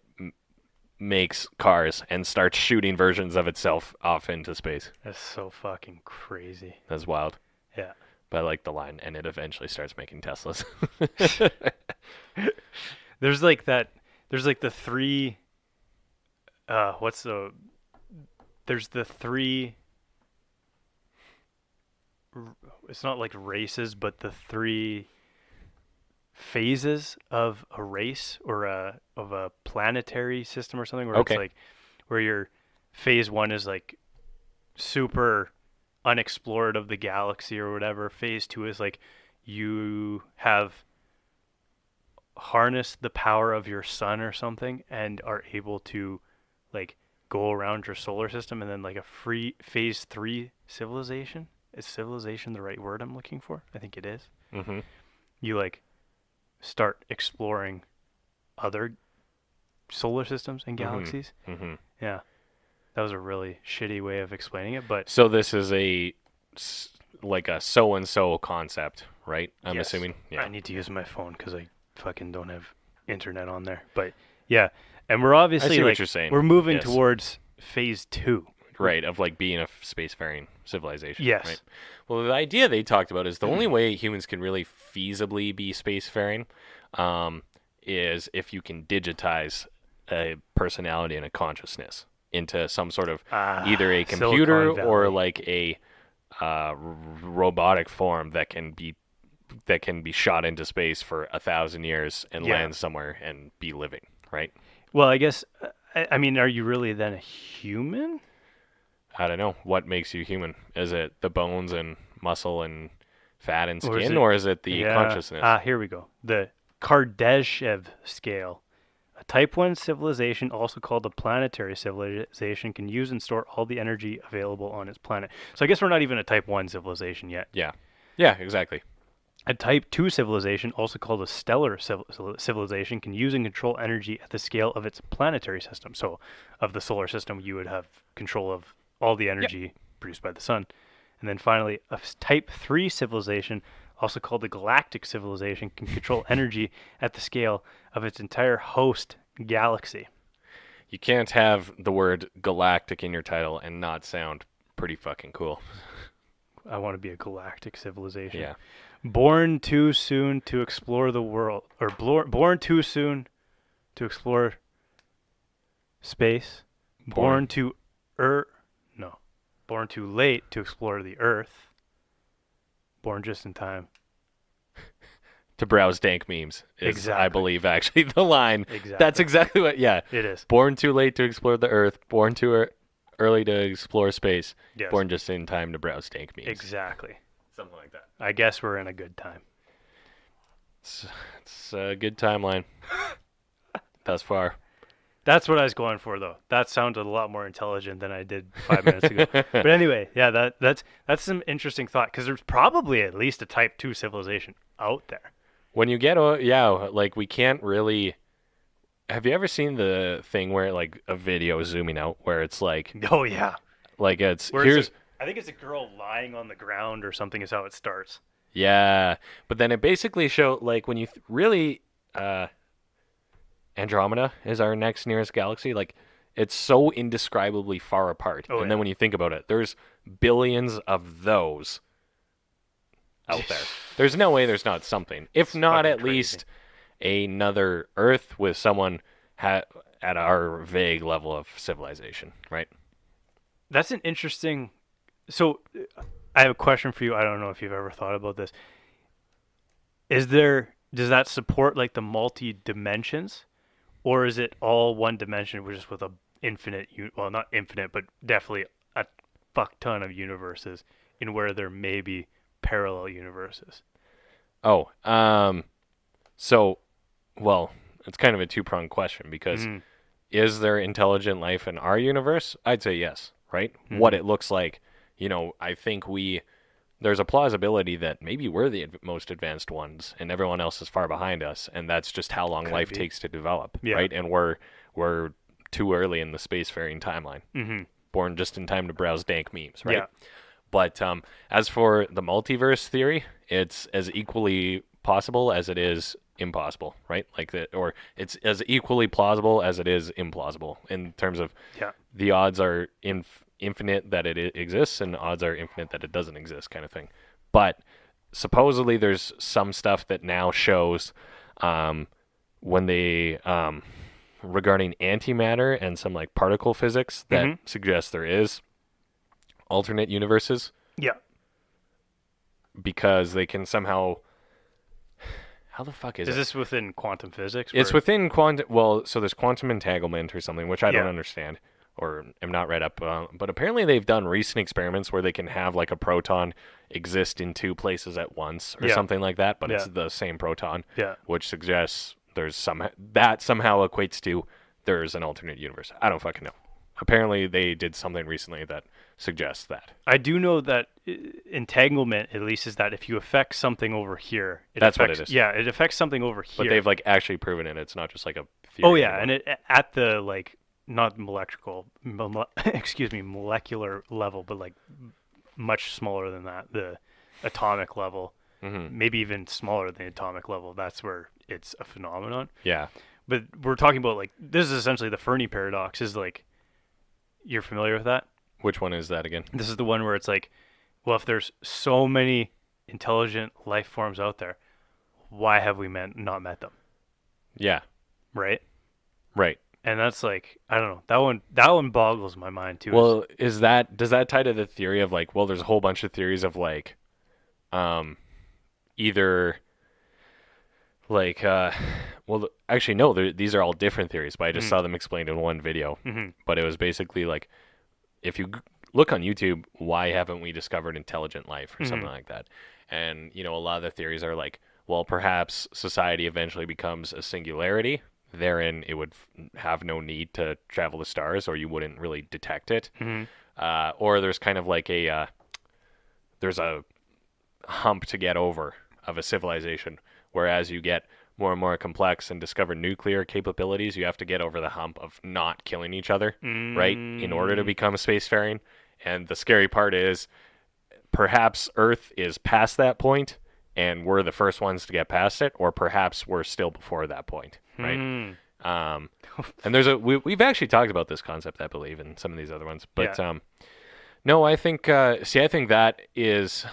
Speaker 2: makes cars and starts shooting versions of itself off into space.
Speaker 1: That's so fucking crazy.
Speaker 2: That's wild.
Speaker 1: Yeah.
Speaker 2: But I like the line, and it eventually starts making Teslas.
Speaker 1: There's like the three, there's the three, it's not like races, but the three phases of a race or of a planetary system or something, where
Speaker 2: Okay.
Speaker 1: it's like, where your phase one is like super unexplored of the galaxy or whatever. Phase two is like, you have harness the power of your sun or something and are able to like go around your solar system, and then like a free phase three civilization. Is civilization the right word I'm looking for? I think it is.
Speaker 2: Mm-hmm.
Speaker 1: You like start exploring other solar systems and galaxies.
Speaker 2: Mm-hmm.
Speaker 1: Yeah. That was a really shitty way of explaining it, but
Speaker 2: So this is like a so-and-so concept, right? I'm
Speaker 1: yes.
Speaker 2: assuming. Yeah.
Speaker 1: I need to use my phone because I fucking don't have internet on there. But yeah, and we're obviously
Speaker 2: I see what
Speaker 1: like
Speaker 2: you're saying.
Speaker 1: we're moving
Speaker 2: Yes.
Speaker 1: towards phase two.
Speaker 2: Right, of like being a spacefaring civilization.
Speaker 1: Yes.
Speaker 2: Right? Well, the idea they talked about is the only way humans can really feasibly be spacefaring is if you can digitize a personality and a consciousness into some sort of either a computer
Speaker 1: Silicon
Speaker 2: or
Speaker 1: Valley.
Speaker 2: like a robotic form that can be shot into space for 1,000 years and land somewhere and be living. Right.
Speaker 1: Well, I guess I mean, are you really then a human?
Speaker 2: I don't know. What makes you human? Is it the bones and muscle and fat and
Speaker 1: Or is
Speaker 2: skin,
Speaker 1: it-
Speaker 2: or is it the consciousness?
Speaker 1: Here we go. The Kardashev scale. A Type 1 civilization, also called a planetary civilization, can use and store all the energy available on its planet. So I guess we're not even a Type 1 civilization yet.
Speaker 2: Yeah, exactly.
Speaker 1: A Type 2 civilization, also called a stellar civilization, can use and control energy at the scale of its planetary system. So of the solar system, you would have control of all the energy produced by the sun. And then finally, a Type 3 civilization, also called a galactic civilization, can control energy at the scale of its entire host galaxy.
Speaker 2: You can't have the word galactic in your title and not sound pretty fucking cool.
Speaker 1: I want to be a galactic civilization.
Speaker 2: Yeah.
Speaker 1: Born too soon to explore the world, or born too soon to explore space. Born too late to explore the Earth. Born just in time
Speaker 2: to browse dank memes is,
Speaker 1: Exactly.
Speaker 2: I believe, actually the line.
Speaker 1: Exactly.
Speaker 2: That's exactly what, yeah.
Speaker 1: It is.
Speaker 2: Born too late to explore the Earth, born too early to explore space,
Speaker 1: Yes.
Speaker 2: born just in time to browse dank memes.
Speaker 1: Exactly.
Speaker 2: Something like that.
Speaker 1: I guess we're in a good time.
Speaker 2: It's a good timeline thus far.
Speaker 1: That's what I was going for, though. That sounded a lot more intelligent than I did 5 minutes ago. But anyway, yeah, that's some interesting thought, because there's probably at least a Type 2 civilization out there.
Speaker 2: When you get, like, we can't really. Have you ever seen the thing where, like, a video zooming out where it's like,
Speaker 1: Oh, yeah.
Speaker 2: like it's
Speaker 1: Where
Speaker 2: here's
Speaker 1: I think it's a girl lying on the ground or something is how it starts.
Speaker 2: yeah, but then it basically show like when you really Andromeda is our next nearest galaxy. Like, it's so indescribably far apart.
Speaker 1: Oh,
Speaker 2: And
Speaker 1: yeah.
Speaker 2: then when you think about it, there's billions of those out there. There's no way there's not something. If not,
Speaker 1: fucking
Speaker 2: at least another Earth with someone at our vague level of civilization, right?
Speaker 1: That's an interesting... So, I have a question for you. I don't know if you've ever thought about this. Does that support, like, the multi-dimensions? Or is it all one dimension, just with a infinite... Well, not infinite, but definitely a fuck ton of universes in where there may be parallel universes?
Speaker 2: Oh, so, well, it's kind of a two-pronged question because is there intelligent life in our universe? I'd say yes, right? What it looks like, I think there's a plausibility that maybe we're the most advanced ones and everyone else is far behind us, and that's just how long life takes to develop, right? And we're too early in the spacefaring timeline. Born just in time to browse dank memes, right?
Speaker 1: Yeah.
Speaker 2: But as for the multiverse theory, it's as equally possible as it is impossible, right? Or it's as equally plausible as it is implausible in terms of the odds are infinite that it exists and odds are infinite that it doesn't exist, kind of thing. But supposedly there's some stuff that now shows when they regarding antimatter and some like particle physics that suggests there is alternate universes.
Speaker 1: Yeah.
Speaker 2: Because they can somehow... How the fuck is it?
Speaker 1: Is this within quantum physics?
Speaker 2: It's within quantum... Well, so there's quantum entanglement or something, which I don't
Speaker 1: Yeah.
Speaker 2: understand or am not read up on. But apparently they've done recent experiments where they can have like a proton exist in two places at once or something like that, but it's the same proton, which suggests there's that somehow equates to there's an alternate universe. I don't fucking know. Apparently they did something recently that suggests that.
Speaker 1: I do know that entanglement, at least, is that if you affect something over here,
Speaker 2: That's what it is.
Speaker 1: Yeah, it affects something over here.
Speaker 2: But they've like actually proven it. It's not just like a theory.
Speaker 1: Oh yeah,
Speaker 2: anymore.
Speaker 1: and it at the like not molecular level, but like much smaller than that, the atomic level, maybe even smaller than the atomic level. That's where it's a phenomenon.
Speaker 2: Yeah.
Speaker 1: But we're talking about like this is essentially the Fermi paradox. Is like, you're familiar with that?
Speaker 2: Which one is that again?
Speaker 1: This is the one where it's like, well, if there's so many intelligent life forms out there, why have we not met them?
Speaker 2: Yeah.
Speaker 1: Right?
Speaker 2: Right.
Speaker 1: And that's like, I don't know. That one boggles my mind too.
Speaker 2: Well, does that tie to the theory of like, well, there's a whole bunch of theories of like, either like, well, actually, no, these are all different theories, but I just saw them explained in one video. But it was basically like, if you look on YouTube, why haven't we discovered intelligent life or something like that? And, a lot of the theories are like, well, perhaps society eventually becomes a singularity. Therein, it would have no need to travel to stars, or you wouldn't really detect it. Or there's kind of like there's a hump to get over of a civilization, whereas you get more and more complex and discover nuclear capabilities, you have to get over the hump of not killing each other, right, in order to become spacefaring. And the scary part is perhaps Earth is past that point and we're the first ones to get past it, or perhaps we're still before that point, right? And we've actually talked about this concept, I believe, in some of these other ones. But no, I think I think that is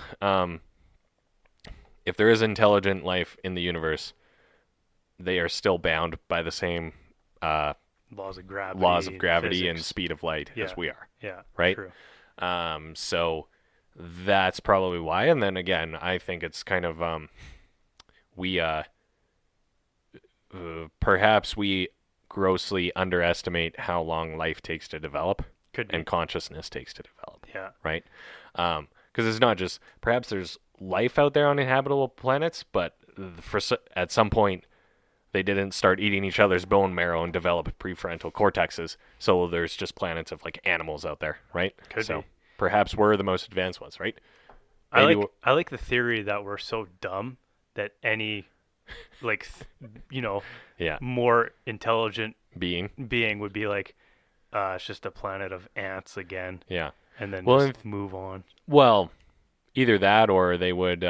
Speaker 2: if there is intelligent life in the universe, they are still bound by the same
Speaker 1: laws of gravity
Speaker 2: and speed of light as we are.
Speaker 1: Yeah.
Speaker 2: Right?
Speaker 1: True.
Speaker 2: So that's probably why. And then again, I think it's kind of we perhaps we grossly underestimate how long life takes to develop
Speaker 1: Could be.
Speaker 2: and consciousness takes to develop.
Speaker 1: Yeah.
Speaker 2: Right? Because it's not just perhaps there's life out there on inhabitable planets, but at some point they didn't start eating each other's bone marrow and develop prefrontal cortexes. So there's just planets of like animals out there, right?
Speaker 1: Could be.
Speaker 2: Perhaps we're the most advanced ones, right?
Speaker 1: I like the theory that we're so dumb that any, like,
Speaker 2: yeah,
Speaker 1: more intelligent
Speaker 2: being
Speaker 1: would be like, it's just a planet of ants again.
Speaker 2: Yeah.
Speaker 1: And then move on.
Speaker 2: Well, either that or they would,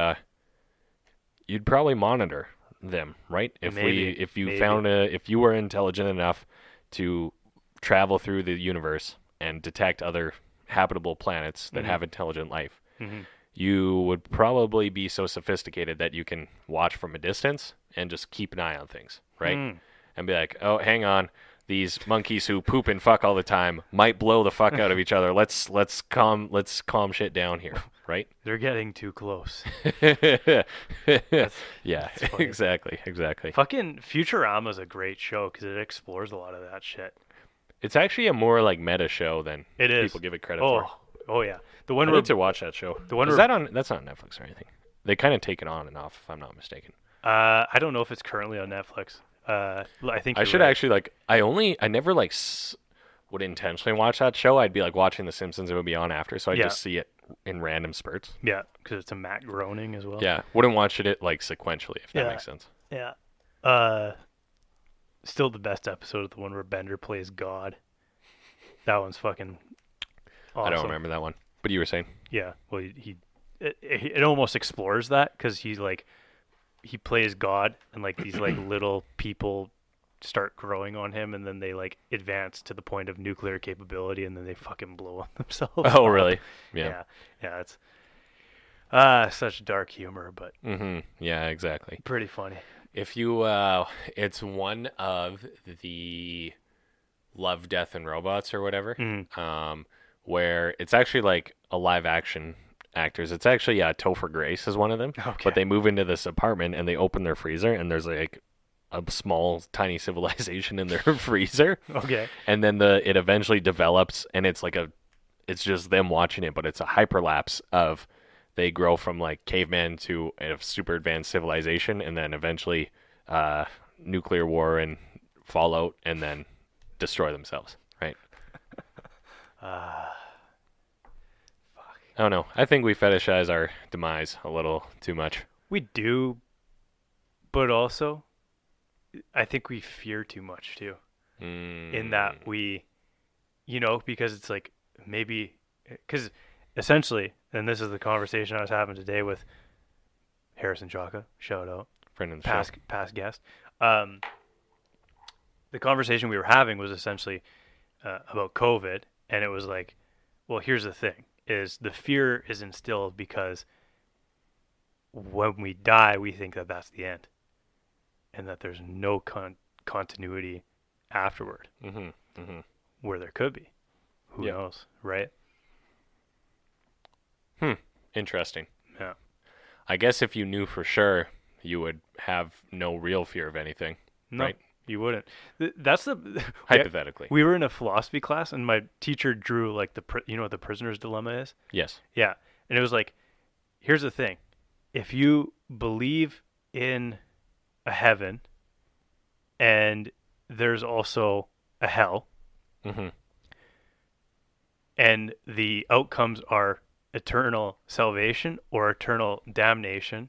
Speaker 2: you'd probably monitor them, right? If you were intelligent enough to travel through the universe and detect other habitable planets that have intelligent life, you would probably be so sophisticated that you can watch from a distance and just keep an eye on things, right? And be like, oh, hang on, these monkeys who poop and fuck all the time might blow the fuck out of each other. Let's calm shit down here, right?
Speaker 1: They're getting too close.
Speaker 2: Yeah, exactly.
Speaker 1: Fucking Futurama's a great show because it explores a lot of that shit.
Speaker 2: It's actually a more like meta show than
Speaker 1: it is.
Speaker 2: People give it credit for.
Speaker 1: Oh yeah,
Speaker 2: I need to watch that show.
Speaker 1: The one
Speaker 2: is that on? That's not Netflix or anything. They kind of take it on and off, if I'm not mistaken.
Speaker 1: I don't know if it's currently on Netflix. I think
Speaker 2: I should actually like. I never like would intentionally watch that show. I'd be like watching The Simpsons. It would be on after, so I just see it in random spurts.
Speaker 1: Yeah, because it's a Matt Groening as well.
Speaker 2: Yeah, wouldn't watch it like sequentially if that makes sense.
Speaker 1: Yeah. Still the best episode is the one where Bender plays God. That one's fucking awesome.
Speaker 2: I don't remember that one, but you were saying.
Speaker 1: Yeah, well, it almost explores that because he's like, he plays God and like these like little people start growing on him and then they like advance to the point of nuclear capability and then they fucking blow on themselves.
Speaker 2: Oh, really?
Speaker 1: Yeah, it's such dark humor, but
Speaker 2: yeah, exactly.
Speaker 1: Pretty funny.
Speaker 2: If you, it's one of the Love, Death, and Robots or whatever, where it's actually like a live action actors. It's actually Topher Grace is one of them. Okay. But they move into this apartment and they open their freezer and there's like a small tiny civilization in their freezer.
Speaker 1: Okay.
Speaker 2: And then it eventually develops and it's just them watching it, but it's a hyperlapse of they grow from like caveman to a super advanced civilization and then eventually nuclear war and fallout and then destroy themselves, right?
Speaker 1: Fuck.
Speaker 2: I don't know. I think we fetishize our demise a little too much.
Speaker 1: We do, but also I think we fear too much too. In that we, because it's like maybe, because essentially, and this is the conversation I was having today with Harrison Chaka, shout out,
Speaker 2: friend of the
Speaker 1: past guest. The conversation we were having was essentially about COVID, and it was like, well, here's the thing: is the fear is instilled because when we die, we think that that's the end, and that there's no continuity afterward, where there could be. Who knows, right?
Speaker 2: Interesting.
Speaker 1: Yeah.
Speaker 2: I guess if you knew for sure, you would have no real fear of anything, right?
Speaker 1: You wouldn't. That's the
Speaker 2: hypothetically.
Speaker 1: We were in a philosophy class, and my teacher drew like what the prisoner's dilemma is.
Speaker 2: Yes.
Speaker 1: Yeah, and it was like, here's the thing: if you believe in a heaven, and there's also a hell, and the outcomes are eternal salvation or eternal damnation,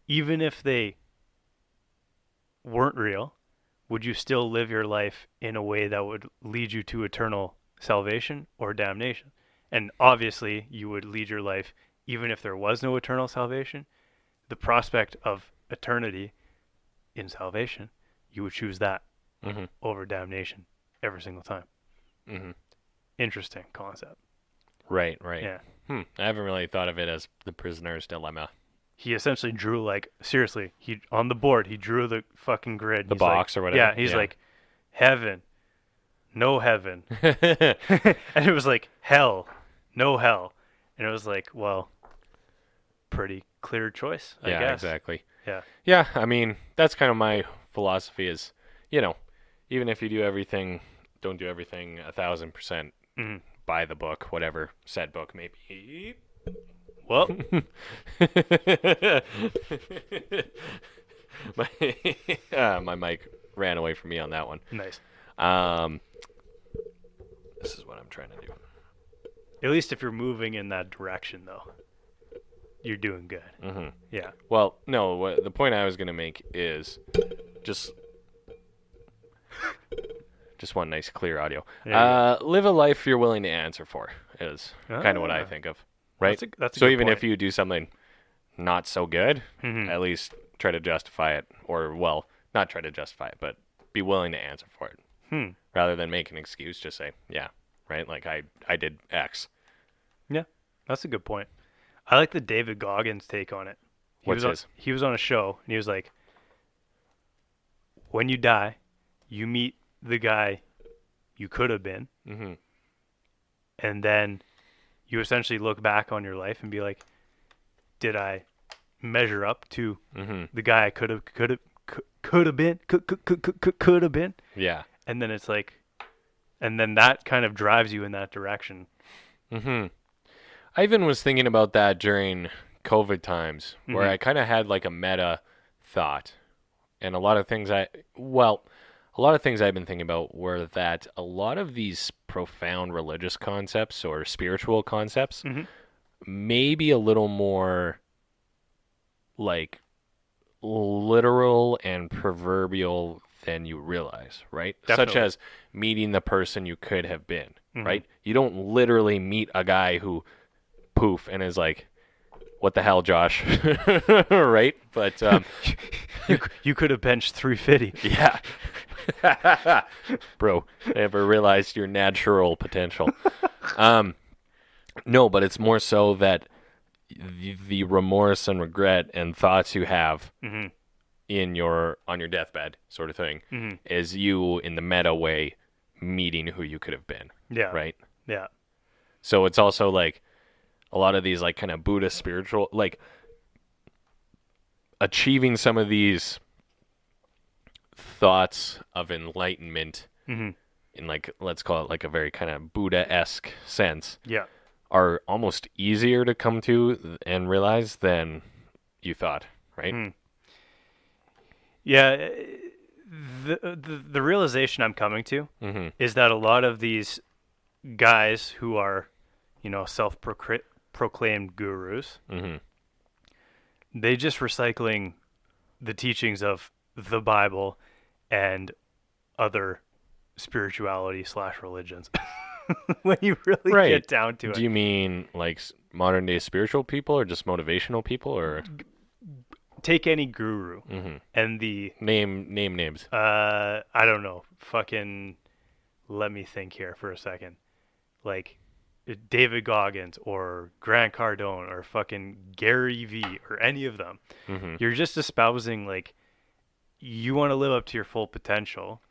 Speaker 1: even if they weren't real, would you still live your life in a way that would lead you to eternal salvation or damnation? And obviously, you would lead your life even if there was no eternal salvation. The prospect of eternity in salvation, you would choose that over damnation every single time. Interesting concept.
Speaker 2: Right.
Speaker 1: Yeah.
Speaker 2: I haven't really thought of it as the prisoner's dilemma.
Speaker 1: He essentially drew, like, seriously, on the board, he drew the fucking grid.
Speaker 2: The box or whatever.
Speaker 1: Yeah, he's like, heaven, no heaven. And it was like, hell, no hell. And it was like, well, pretty clear choice, I
Speaker 2: Yeah,
Speaker 1: guess.
Speaker 2: exactly.
Speaker 1: Yeah.
Speaker 2: Yeah, I mean, that's kind of my philosophy is, even if you do everything, don't do everything 1,000%,
Speaker 1: Mm-hmm.
Speaker 2: buy the book, whatever said book may be.
Speaker 1: Well,
Speaker 2: my mic ran away from me on that one.
Speaker 1: nice.
Speaker 2: This is what I'm trying to do.
Speaker 1: At least if you're moving in that direction, though, you're doing good.
Speaker 2: Mm-hmm.
Speaker 1: Yeah.
Speaker 2: Well, no, the point I was going to make is just want nice, clear audio. Live a life you're willing to answer for is kind of what I think of, right?
Speaker 1: That's a
Speaker 2: so
Speaker 1: good
Speaker 2: even
Speaker 1: point.
Speaker 2: if you do something not so good,
Speaker 1: Mhm.
Speaker 2: at least try to justify it, or, well, not try to justify it, but be willing to answer for it. Rather than make an excuse, just say, yeah, right? Like, I did X.
Speaker 1: Yeah, that's a good point. I like the David Goggins take on it.
Speaker 2: What's his?
Speaker 1: He was on a show, and he was like, when you die, you meet the guy you could have been,
Speaker 2: Mm-hmm.
Speaker 1: and then you essentially look back on your life and be like, did I measure up to the guy I could have been?
Speaker 2: Yeah.
Speaker 1: And then it's like, and then that kind of drives you in that direction.
Speaker 2: Mm-hmm. I even was thinking about that during COVID times, where I kind of had like a meta thought, and a lot of things I've been thinking about were that a lot of these profound religious concepts or spiritual concepts may be a little more like literal and proverbial than you realize, right?
Speaker 1: Definitely.
Speaker 2: Such as meeting the person you could have been, right? You don't literally meet a guy who poof and is like, what the hell, Josh? Right? But
Speaker 1: you could have benched 350.
Speaker 2: yeah. Bro, never realized your natural potential. No, but it's more so that the remorse and regret and thoughts you have on your deathbed sort of thing is you in the meta way meeting who you could have been.
Speaker 1: Yeah.
Speaker 2: Right?
Speaker 1: Yeah.
Speaker 2: So it's also like a lot of these like kind of Buddhist spiritual, like achieving some of these thoughts of enlightenment in like, let's call it like a very kind of Buddha-esque sense.
Speaker 1: Yeah.
Speaker 2: Are almost easier to come to and realize than you thought, right?
Speaker 1: Yeah, the realization I'm coming to is that a lot of these guys who are, self-proclaimed gurus, they just recycling the teachings of the Bible and other spirituality / religions. When you really get down to it.
Speaker 2: Do you mean like modern day spiritual people or just motivational people, or
Speaker 1: take any guru and the
Speaker 2: name names?
Speaker 1: I don't know. Fucking let me think here for a second. Like David Goggins or Grant Cardone or fucking Gary Vee or any of them. You're just espousing like you want to live up to your full potential,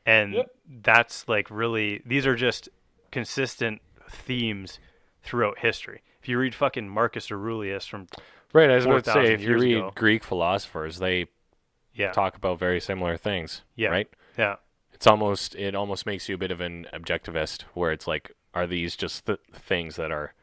Speaker 1: and that's like really, these are just consistent themes throughout history. If you read fucking Marcus Aurelius from
Speaker 2: right, I was about to say, if you read
Speaker 1: ago,
Speaker 2: Greek philosophers, they talk about very similar things.
Speaker 1: Yeah.
Speaker 2: Right?
Speaker 1: Yeah.
Speaker 2: It almost makes you a bit of an objectivist, where it's like, are these just the things that are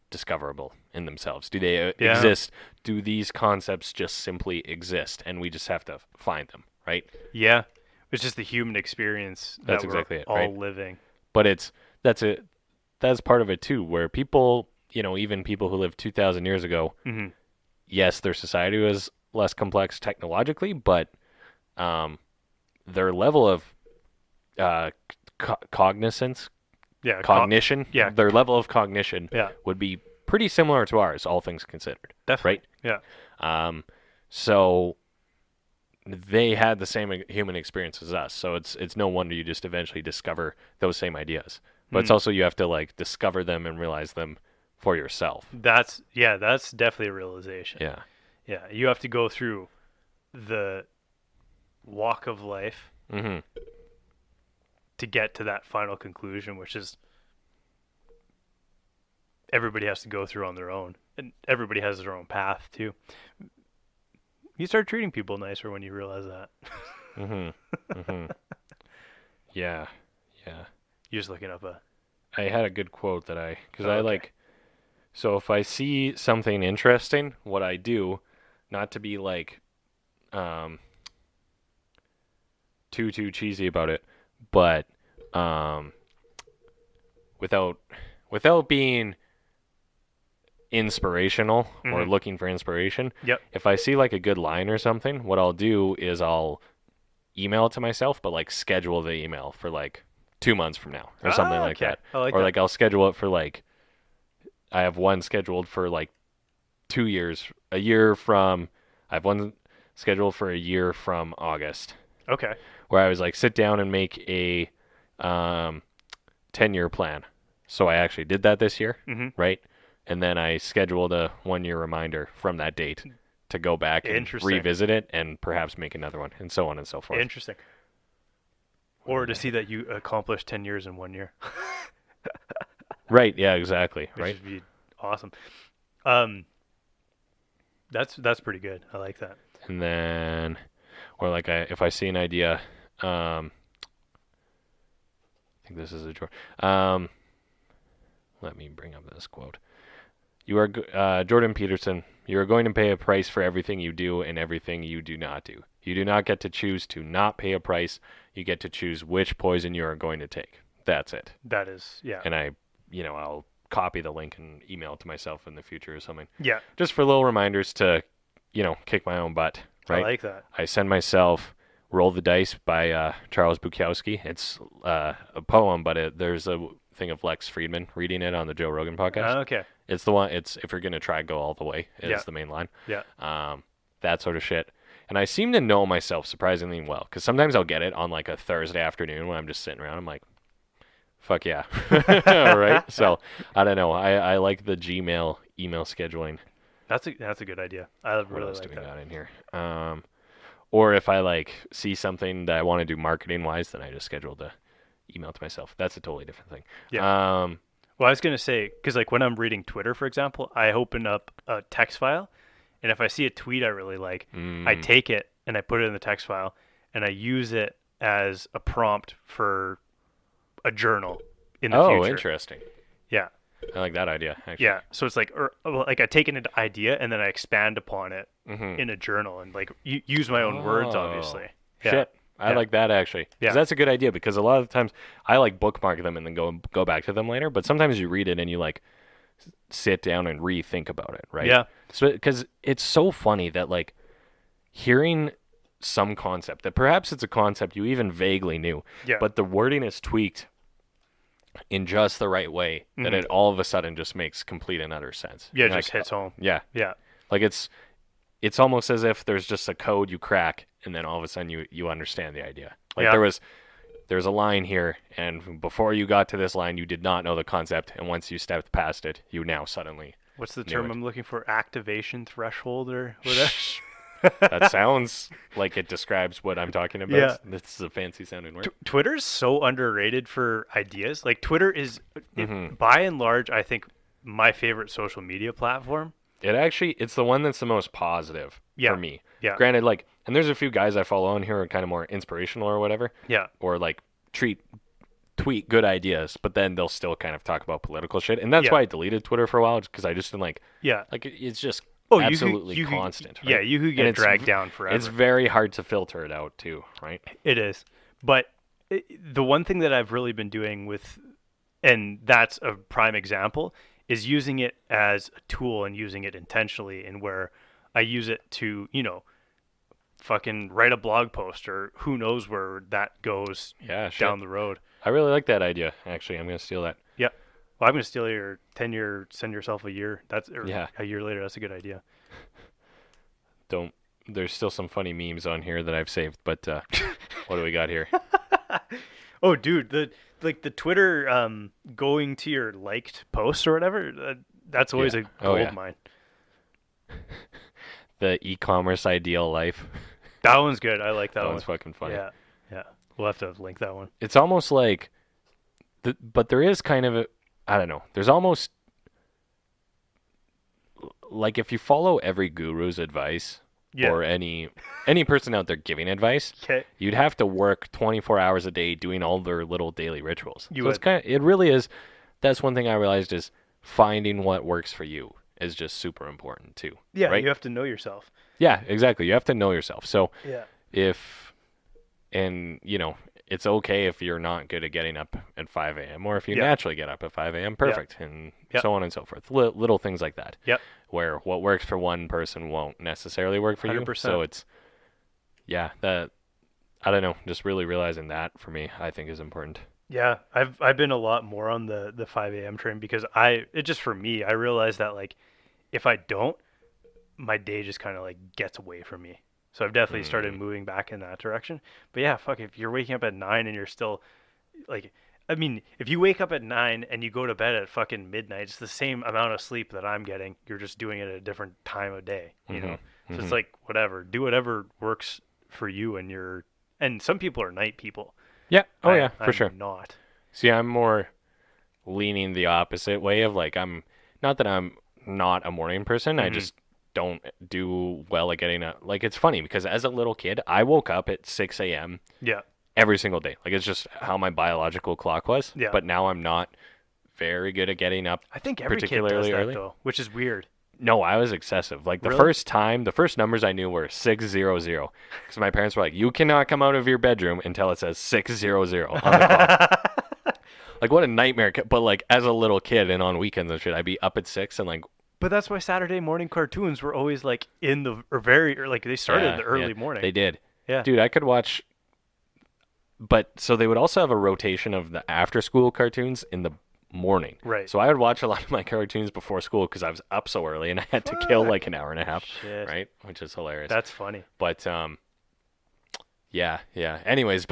Speaker 2: discoverable in themselves? Do they exist? Do these concepts just simply exist, and we just have to find them, right?
Speaker 1: Yeah. It's just the human experience that
Speaker 2: That's
Speaker 1: we're
Speaker 2: exactly it,
Speaker 1: all
Speaker 2: right?
Speaker 1: living.
Speaker 2: But that's part of it too, where people, even people who lived 2,000 years ago, yes, their society was less complex technologically, but their level of cognition, their level of cognition would be pretty similar to ours, all things considered.
Speaker 1: Definitely.
Speaker 2: Right?
Speaker 1: Yeah.
Speaker 2: So they had the same human experience as us. So it's no wonder you just eventually discover those same ideas. But it's also, you have to like discover them and realize them for yourself.
Speaker 1: That's definitely a realization.
Speaker 2: Yeah.
Speaker 1: Yeah. You have to go through the walk of life to get to that final conclusion, which is everybody has to go through on their own. and everybody has their own path too. You start treating people nicer when you realize that.
Speaker 2: Yeah, yeah.
Speaker 1: You're just looking up a.
Speaker 2: I had a good quote that because I
Speaker 1: okay.
Speaker 2: like. So if I see something interesting, what I do, not to be like, too cheesy about it, but without being inspirational or looking for inspiration.
Speaker 1: Yep.
Speaker 2: If I see like a good line or something, what I'll do is I'll email it to myself, but like schedule the email for like 2 months from now or something like
Speaker 1: okay.
Speaker 2: that.
Speaker 1: I like
Speaker 2: or
Speaker 1: that.
Speaker 2: like I'll schedule it for like I have one scheduled for like 2 years, a year from I have one scheduled for a year from August.
Speaker 1: Okay.
Speaker 2: Where I was like sit down and make a 10-year plan. So I actually did that this year, right? And then I scheduled a 1-year reminder from that date to go back and revisit it and perhaps make another one, and so on and so forth.
Speaker 1: Interesting. Or to see that you accomplished 10 years in 1 year.
Speaker 2: Right, yeah, exactly.
Speaker 1: Which
Speaker 2: right?
Speaker 1: would be awesome. That's pretty good. I like that.
Speaker 2: And then, or like if I see an idea, I think this is a let me bring up this quote. You are Jordan Peterson. You are going to pay a price for everything you do and everything you do not do. You do not get to choose to not pay a price. You get to choose which poison you are going to take. That's it.
Speaker 1: That is, yeah.
Speaker 2: And I'll copy the link and email it to myself in the future or something.
Speaker 1: Yeah.
Speaker 2: Just for little reminders to, kick my own butt. Right?
Speaker 1: I like that.
Speaker 2: I send myself "Roll the Dice" by Charles Bukowski. It's a poem, but there's a thing of Lex Friedman reading it on the Joe Rogan podcast.
Speaker 1: Okay.
Speaker 2: It's the one. It's if you're gonna try go all the way is the main line.
Speaker 1: Yeah.
Speaker 2: That sort of shit. And I seem to know myself surprisingly well because sometimes I'll get it on like a Thursday afternoon when I'm just sitting around. I'm like, fuck yeah, right? So I don't know. I like the Gmail email scheduling.
Speaker 1: That's a good idea. I really like that.
Speaker 2: Got in here. Or if I like see something that I want to do marketing wise, then I just schedule the email to myself. That's a totally different thing.
Speaker 1: Yeah. Well, I was gonna say because like when I'm reading Twitter, for example, I open up a text file, and if I see a tweet I really like, I take it and I put it in the text file, and I use it as a prompt for a journal in the future.
Speaker 2: Oh, interesting.
Speaker 1: Yeah.
Speaker 2: I like that idea, actually.
Speaker 1: Yeah, so it's like, I take an idea and then I expand upon it in a journal and like use my own words, obviously. Yeah.
Speaker 2: Shit, I like that actually.
Speaker 1: Yeah,
Speaker 2: that's a good idea because a lot of the times I like bookmark them and then go back to them later. But sometimes you read it and you like sit down and rethink about it, right?
Speaker 1: Yeah.
Speaker 2: So because it's so funny that like hearing some concept that perhaps it's a concept you even vaguely knew, but the wording is tweaked in just the right way that it all of a sudden just makes complete and utter sense.
Speaker 1: Yeah, it just hits home.
Speaker 2: Yeah.
Speaker 1: Yeah.
Speaker 2: Like it's almost as if there's just a code you crack and then all of a sudden you understand the idea. Like there's a line here and before you got to this line you did not know the concept and once you stepped past it, you now suddenly
Speaker 1: What's the term I'm looking for? Activation threshold or whatever?
Speaker 2: That sounds like it describes what I'm talking about.
Speaker 1: Yeah.
Speaker 2: This is a fancy sounding word.
Speaker 1: Twitter's so underrated for ideas. Like Twitter is, by and large, I think my favorite social media platform.
Speaker 2: It's the one that's the most positive for me.
Speaker 1: Yeah.
Speaker 2: Granted, like, and there's a few guys I follow on here who are kind of more inspirational or whatever.
Speaker 1: Yeah.
Speaker 2: Or like tweet good ideas, but then they'll still kind of talk about political shit. And that's why I deleted Twitter for a while, because I just didn't like.
Speaker 1: Yeah.
Speaker 2: Like it's just.
Speaker 1: Absolutely
Speaker 2: constant.
Speaker 1: Right? Yeah, you could get dragged down forever.
Speaker 2: It's very hard to filter it out too, right?
Speaker 1: It is. But the one thing that I've really been doing and that's a prime example, is using it as a tool and using it intentionally, and where I use it to, fucking write a blog post or who knows where that goes down the road.
Speaker 2: I really like that idea, actually. I'm going to steal that.
Speaker 1: Yeah. Well, I'm going to steal your 10-year, send yourself a year. A year later. That's a good idea.
Speaker 2: There's still some funny memes on here that I've saved, but what do we got here?
Speaker 1: Oh, dude, the Twitter going to your liked posts or whatever, that's always a gold mine.
Speaker 2: The e-commerce ideal life.
Speaker 1: That one's good. I like that one.
Speaker 2: That one's fucking funny.
Speaker 1: Yeah. We'll have to link that one.
Speaker 2: It's almost like, but there is kind of I don't know. There's almost like if you follow every guru's advice or any person out there giving advice, you'd have to work 24 hours a day doing all their little daily rituals. It really is. That's one thing I realized is finding what works for you is just super important too.
Speaker 1: Yeah,
Speaker 2: right?
Speaker 1: You have to know yourself.
Speaker 2: Yeah, exactly. You have to know yourself. So
Speaker 1: yeah.
Speaker 2: It's okay if you're not good at getting up at 5 a.m. or if you naturally get up at 5 a.m. Perfect. And so on and so forth. Little things like that.
Speaker 1: Yep.
Speaker 2: Where what works for one person won't necessarily work for 100%. You. So it's, I don't know, just really realizing that for me, I think is important.
Speaker 1: Yeah, I've been a lot more on the 5 a.m. train because I realized that like if I don't, my day just kind of like gets away from me. So I've definitely started moving back in that direction. But yeah, fuck, if you're waking up at 9 and you're still like, I mean, if you wake up at 9 and you go to bed at fucking midnight, it's the same amount of sleep that I'm getting. You're just doing it at a different time of day, you know? So it's like, whatever, do whatever works for you and some people are night people.
Speaker 2: Yeah. Oh, for sure.
Speaker 1: I'm not.
Speaker 2: See, I'm more leaning the opposite way of like, I'm not a morning person. I just don't do well at getting up. Like, it's funny because as a little kid, I woke up at 6 a.m. Every single day. Like, it's just how my biological clock was. Yeah. But now I'm not very good at getting up.
Speaker 1: I think every kid does that, early. Though, which is weird.
Speaker 2: No, I was excessive. Like, the first numbers I knew were 600. Because my parents were like, you cannot come out of your bedroom until it says 600 on the clock. Like, what a nightmare. But, like, as a little kid and on weekends and shit, I'd be up at 6 and, like,
Speaker 1: but that's why Saturday morning cartoons were always like in the they started in the early morning.
Speaker 2: They did.
Speaker 1: Yeah.
Speaker 2: Dude, I could watch. But so they would also have a rotation of the after school cartoons in the morning.
Speaker 1: Right.
Speaker 2: So I would watch a lot of my cartoons before school because I was up so early and I had to kill like an hour and a half.
Speaker 1: Shit.
Speaker 2: Right. Which is hilarious.
Speaker 1: That's funny.
Speaker 2: But yeah. Anyways,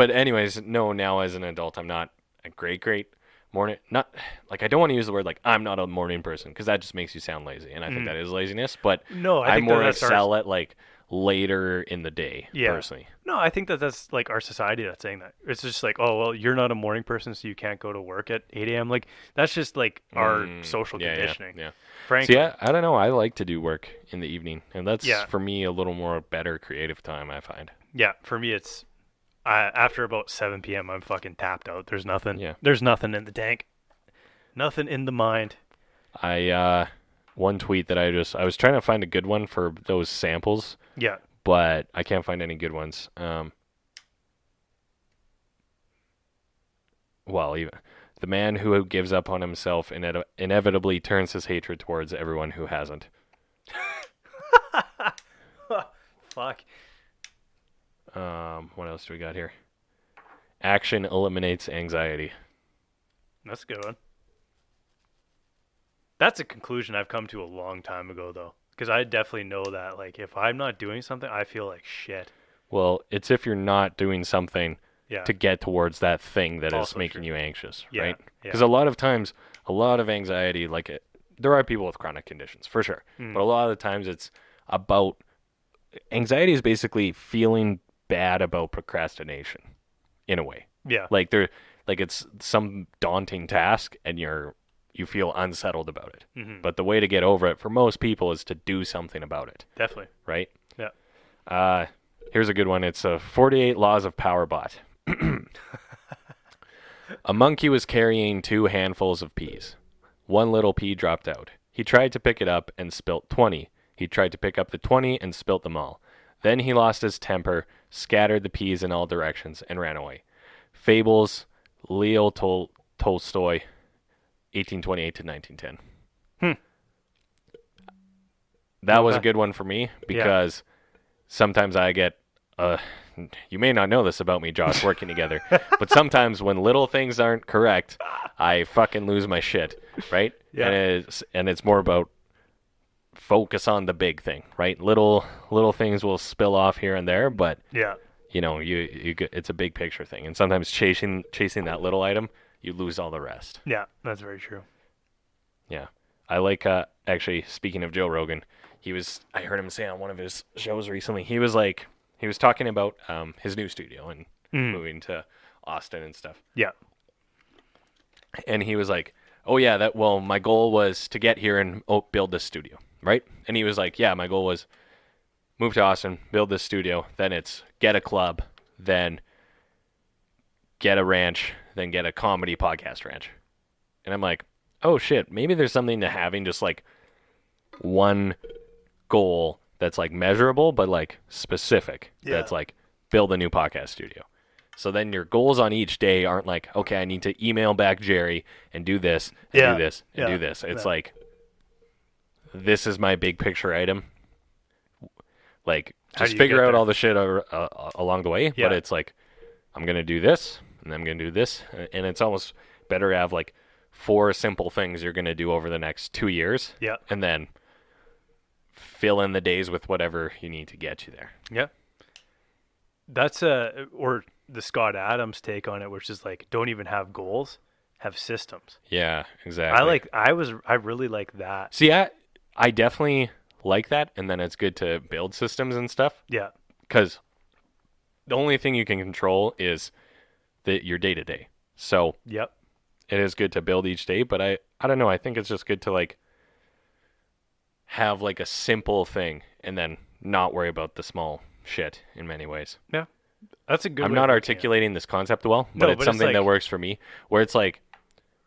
Speaker 2: no, now as an adult, I'm not a great morning, not like I don't want to use the word like I'm not a morning person because that just makes you sound lazy, and I think that is laziness. But
Speaker 1: no,
Speaker 2: I more excel at like later in the day. Personally.
Speaker 1: No, I think that's like our society that's saying that. It's just like, oh well, you're not a morning person, so you can't go to work at 8 a.m. Like that's just like our social conditioning.
Speaker 2: Yeah.
Speaker 1: Frankly,
Speaker 2: so I don't know. I like to do work in the evening, and that's for me a little more better creative time. I find. Yeah,
Speaker 1: for me it's. After about 7 p.m., I'm fucking tapped out. There's nothing. Yeah. There's nothing in the tank. Nothing in the mind.
Speaker 2: One tweet that I was trying to find a good one for those samples.
Speaker 1: Yeah.
Speaker 2: But I can't find any good ones. Well, even the man who gives up on himself inevitably turns his hatred towards everyone who hasn't.
Speaker 1: Fuck.
Speaker 2: What else do we got here? Action eliminates anxiety.
Speaker 1: That's a good one. That's a conclusion I've come to a long time ago, though. Because I definitely know that, like, if I'm not doing something, I feel like shit.
Speaker 2: Well, it's if you're not doing something to get towards that thing that is making you anxious, right? Because a lot of times, a lot of anxiety, there are people with chronic conditions, for sure. But a lot of the times it's about... Anxiety is basically feeling bad about procrastination in a way.
Speaker 1: Yeah.
Speaker 2: Like it's some daunting task and you feel unsettled about it. Mm-hmm. But the way to get over it for most people is to do something about it.
Speaker 1: Definitely.
Speaker 2: Right?
Speaker 1: Yeah.
Speaker 2: Here's a good one. It's 48 Laws of Powerbot. A monkey was carrying 2 handfuls of peas. One little pea dropped out. He tried to pick it up and spilt 20. He tried to pick up the 20 and spilt them all. Then he lost his temper, scattered the peas in all directions, and ran away. Fables, Leo Tolstoy, 1828 to 1910. That was a good one for me because sometimes I get, you may not know this about me, Josh, working together, but sometimes when little things aren't correct, I fucking lose my shit, right? Yeah. And it's more about focus on the big thing, right? Little things will spill off here and there, but you know, it's a big picture thing. And sometimes chasing that little item, you lose all the rest.
Speaker 1: Yeah, that's very true.
Speaker 2: Yeah. I like, actually, speaking of Joe Rogan, I heard him say on one of his shows recently, he was talking about his new studio and moving to Austin and stuff.
Speaker 1: Yeah.
Speaker 2: And he was like, oh yeah, my goal was to get here and build this studio. right? And he was like, yeah, my goal was move to Austin, build this studio, then it's get a club, then get a ranch, then get a comedy podcast ranch. And I'm like, oh shit, maybe there's something to having just like one goal that's like measurable but like specific.
Speaker 1: Yeah.
Speaker 2: That's like build a new podcast studio. So then your goals on each day aren't like, okay, I need to email back Jerry and do this and do this and do this. It's like, this is my big picture item. Like, just figure out all the shit along the way. But it's like, I'm going to do this and I'm going to do this. And it's almost better to have like 4 simple things you're going to do over the next 2 years.
Speaker 1: Yeah.
Speaker 2: And then fill in the days with whatever you need to get you there.
Speaker 1: Yeah. That's or the Scott Adams take on it, which is like, don't even have goals, have systems.
Speaker 2: Yeah, exactly.
Speaker 1: I really like that.
Speaker 2: See, I definitely like that, and then it's good to build systems and stuff.
Speaker 1: Yeah.
Speaker 2: Because the only thing you can control is your day-to-day. So
Speaker 1: yep.
Speaker 2: It is good to build each day, but I don't know, I think it's just good to like have like a simple thing and then not worry about the small shit in many ways.
Speaker 1: Yeah. That's a good
Speaker 2: I'm not articulating this concept well, but it's something that works for me, where it's like,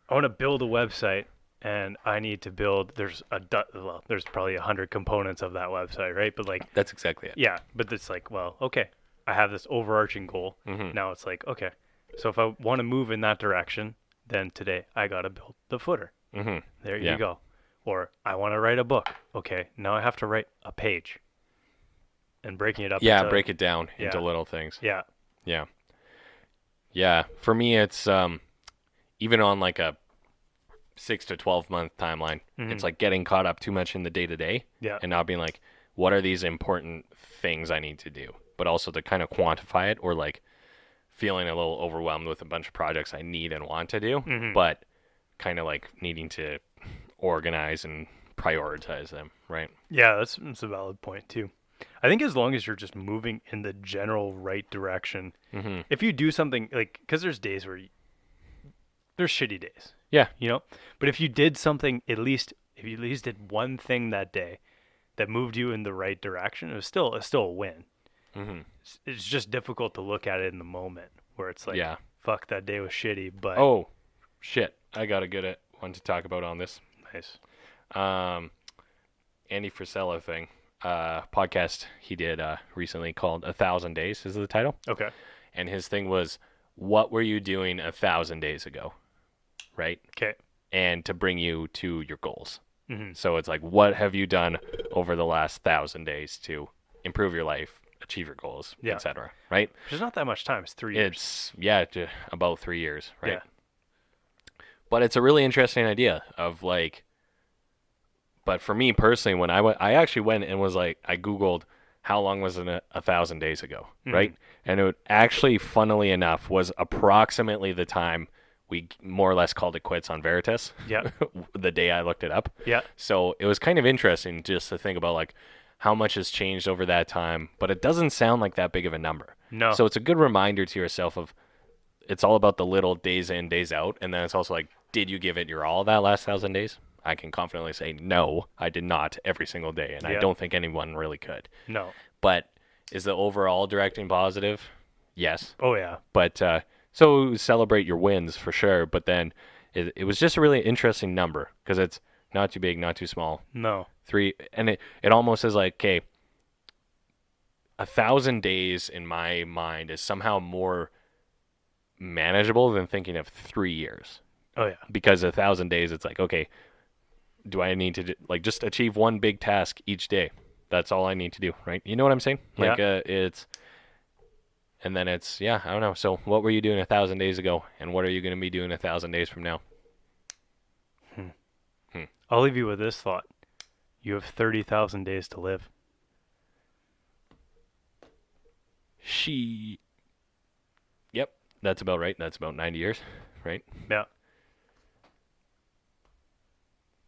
Speaker 1: I want to build a website and I need to build, there's probably 100 components of that website, right? But like,
Speaker 2: that's exactly it.
Speaker 1: Yeah. But it's like, well, okay, I have this overarching goal.
Speaker 2: Mm-hmm.
Speaker 1: Now it's like, okay, so if I want to move in that direction, then today I got to build the footer.
Speaker 2: Mm-hmm.
Speaker 1: There you go. Or I want to write a book. Okay, now I have to write a page. And breaking it up.
Speaker 2: Break it down into little things.
Speaker 1: Yeah.
Speaker 2: Yeah. Yeah. For me, it's even on like a 6 to 12 month timeline, it's like getting caught up too much in the day to day and not being like, what are these important things I need to do? But also to kind of quantify it, or like feeling a little overwhelmed with a bunch of projects I need and want to do, but kind of like needing to organize and prioritize them, right?
Speaker 1: Yeah, that's a valid point too. I think as long as you're just moving in the general right direction, if you do something like, because there's days where there's shitty days.
Speaker 2: Yeah.
Speaker 1: You know, but if you did something, if you at least did one thing that day that moved you in the right direction, it's still a win. It's just difficult to look at it in the moment where it's like, fuck, that day was shitty, but.
Speaker 2: Oh, shit. I got a good one to talk about on this.
Speaker 1: Nice.
Speaker 2: Andy Frisella thing. Podcast he did recently called 1,000 Days is the title.
Speaker 1: Okay.
Speaker 2: And his thing was, what were you doing 1,000 days ago? Right?
Speaker 1: Okay.
Speaker 2: And to bring you to your goals. So it's like, what have you done over the last 1,000 days to improve your life, achieve your goals, etc. Right?
Speaker 1: There's not that much time. It's 3 years.
Speaker 2: It's, about 3 years, right?
Speaker 1: Yeah.
Speaker 2: But it's a really interesting idea of like, but for me personally, when I actually went and was like, I Googled how long was it 1,000 days ago, right? And it actually, funnily enough, was approximately the time we more or less called it quits on Veritas.
Speaker 1: Yeah.
Speaker 2: The day I looked it up.
Speaker 1: Yeah.
Speaker 2: So it was kind of interesting just to think about like how much has changed over that time, but it doesn't sound like that big of a number.
Speaker 1: No.
Speaker 2: So it's a good reminder to yourself of, it's all about the little days in, days out. And then it's also like, did you give it your all that last 1,000 days? I can confidently say, no, I did not every single day. And I don't think anyone really could.
Speaker 1: No.
Speaker 2: But is the overall directing positive? Yes.
Speaker 1: Oh, yeah.
Speaker 2: But so celebrate your wins for sure. But then it was just a really interesting number because it's not too big, not too small.
Speaker 1: No.
Speaker 2: 3. And it almost is like, okay, 1,000 days in my mind is somehow more manageable than thinking of 3 years.
Speaker 1: Oh, yeah.
Speaker 2: Because 1,000 days, it's like, okay, do I need to like just achieve one big task each day? That's all I need to do, right? You know what I'm saying? Like and then it's, I don't know. So what were you doing 1,000 days ago? And what are you going to be doing 1,000 days from now?
Speaker 1: I'll leave you with this thought. You have 30,000 days to live.
Speaker 2: Yep. That's about right. That's about 90 years, right?
Speaker 1: Yeah.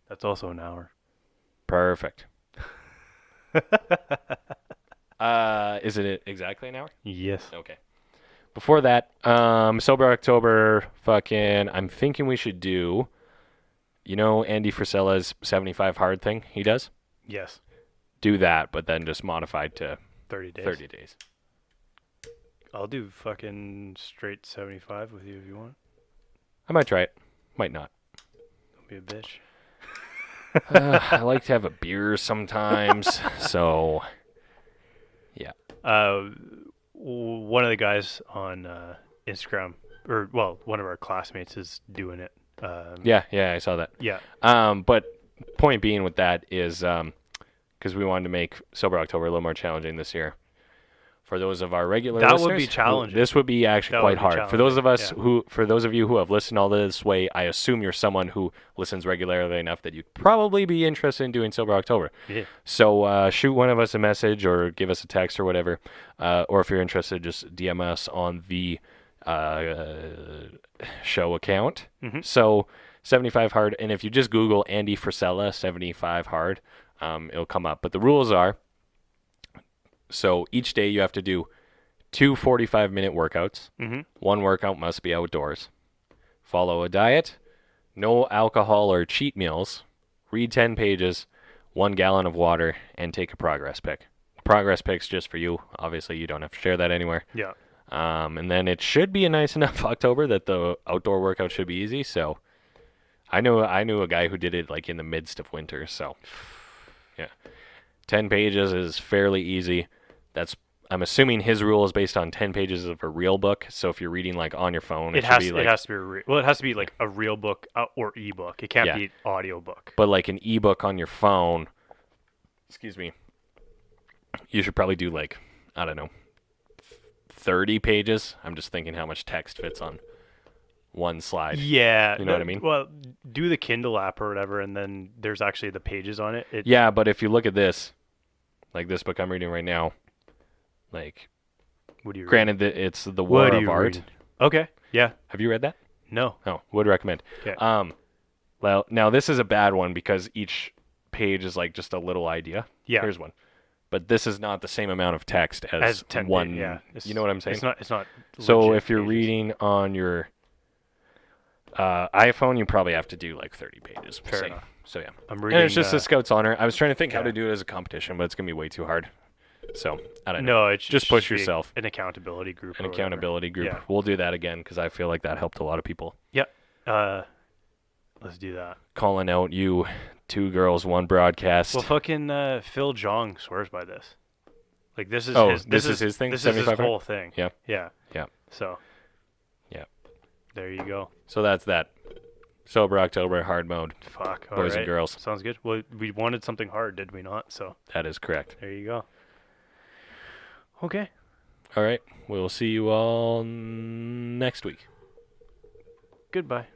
Speaker 1: That's also an hour.
Speaker 2: Perfect. Is it exactly an hour?
Speaker 1: Yes.
Speaker 2: Okay. Before that, Sober October, I'm thinking we should do, Andy Frisella's 75 hard thing he does?
Speaker 1: Yes.
Speaker 2: Do that, but then just modified to
Speaker 1: 30 days.
Speaker 2: 30 days.
Speaker 1: I'll do fucking straight 75 with you if you want.
Speaker 2: I might try it. Might not.
Speaker 1: Don't be a bitch.
Speaker 2: I like to have a beer sometimes, so yeah.
Speaker 1: One of the guys on Instagram, one of our classmates is doing it.
Speaker 2: Yeah, I saw that.
Speaker 1: Yeah.
Speaker 2: But point being with that is because we wanted to make Sober October a little more challenging this year. For those of our regular listeners,
Speaker 1: would be challenging.
Speaker 2: This would be actually quite hard. For those of us for those of you who have listened all this way, I assume you're someone who listens regularly enough that you'd probably be interested in doing Sober October.
Speaker 1: Yeah.
Speaker 2: So shoot one of us a message or give us a text or whatever. Or if you're interested, just DM us on the show account.
Speaker 1: Mm-hmm.
Speaker 2: So 75 hard, and if you just Google Andy Frisella 75 hard, it'll come up. But the rules are, so each day you have to do 2 45-minute workouts.
Speaker 1: Mm-hmm.
Speaker 2: One workout must be outdoors. Follow a diet, no alcohol or cheat meals, read 10 pages, 1 gallon of water, and take a progress pic. Progress pic's just for you. Obviously, you don't have to share that anywhere.
Speaker 1: Yeah.
Speaker 2: And then it should be a nice enough October that the outdoor workout should be easy. So I knew a guy who did it like in the midst of winter. So yeah, 10 pages is fairly easy. I'm assuming his rule is based on 10 pages of a real book. So if you're reading like on your phone, it has to be
Speaker 1: like a real book or ebook. It can't be audio book.
Speaker 2: But like an ebook on your phone, excuse me, you should probably do like, I don't know, 30 pages. I'm just thinking how much text fits on one slide.
Speaker 1: Yeah.
Speaker 2: You know what I mean?
Speaker 1: Well, do the Kindle app or whatever, and then there's actually the pages on it.
Speaker 2: Yeah, but if you look at this, like this book I'm reading right now, like,
Speaker 1: what do you
Speaker 2: granted that it's The War of Art.
Speaker 1: Reading? Okay. Yeah.
Speaker 2: Have you read that?
Speaker 1: No.
Speaker 2: Oh, would recommend.
Speaker 1: Okay.
Speaker 2: Well, now this is a bad one because each page is like just a little idea.
Speaker 1: Yeah.
Speaker 2: Here's one. But this is not the same amount of text as
Speaker 1: 10
Speaker 2: one.
Speaker 1: Yeah.
Speaker 2: You know what I'm saying?
Speaker 1: It's not.
Speaker 2: So if you're
Speaker 1: pages.
Speaker 2: reading on your iPhone, you probably have to do like 30 pages.
Speaker 1: Fair enough.
Speaker 2: So yeah.
Speaker 1: I'm reading.
Speaker 2: And it's just a Scout's Honor. I was trying to think how to do it as a competition, but it's gonna be way too hard. So I don't know.
Speaker 1: No, it's
Speaker 2: just push yourself.
Speaker 1: An accountability group.
Speaker 2: An accountability group. Yeah. We'll do that again because I feel like that helped a lot of people.
Speaker 1: Yep. Let's do that.
Speaker 2: Calling out you, 2 girls, 1 broadcast.
Speaker 1: Well, fucking Phil Jong swears by this. Like this is
Speaker 2: this is his thing.
Speaker 1: This is his whole thing.
Speaker 2: Yeah.
Speaker 1: Yeah.
Speaker 2: Yeah.
Speaker 1: So.
Speaker 2: Yeah.
Speaker 1: There you go.
Speaker 2: So that's that. Sober October hard mode.
Speaker 1: Fuck.
Speaker 2: Boys and girls.
Speaker 1: Sounds good. Well, we wanted something hard, did we not? So.
Speaker 2: That is correct.
Speaker 1: There you go. Okay.
Speaker 2: All right. We'll see you all next week.
Speaker 1: Goodbye.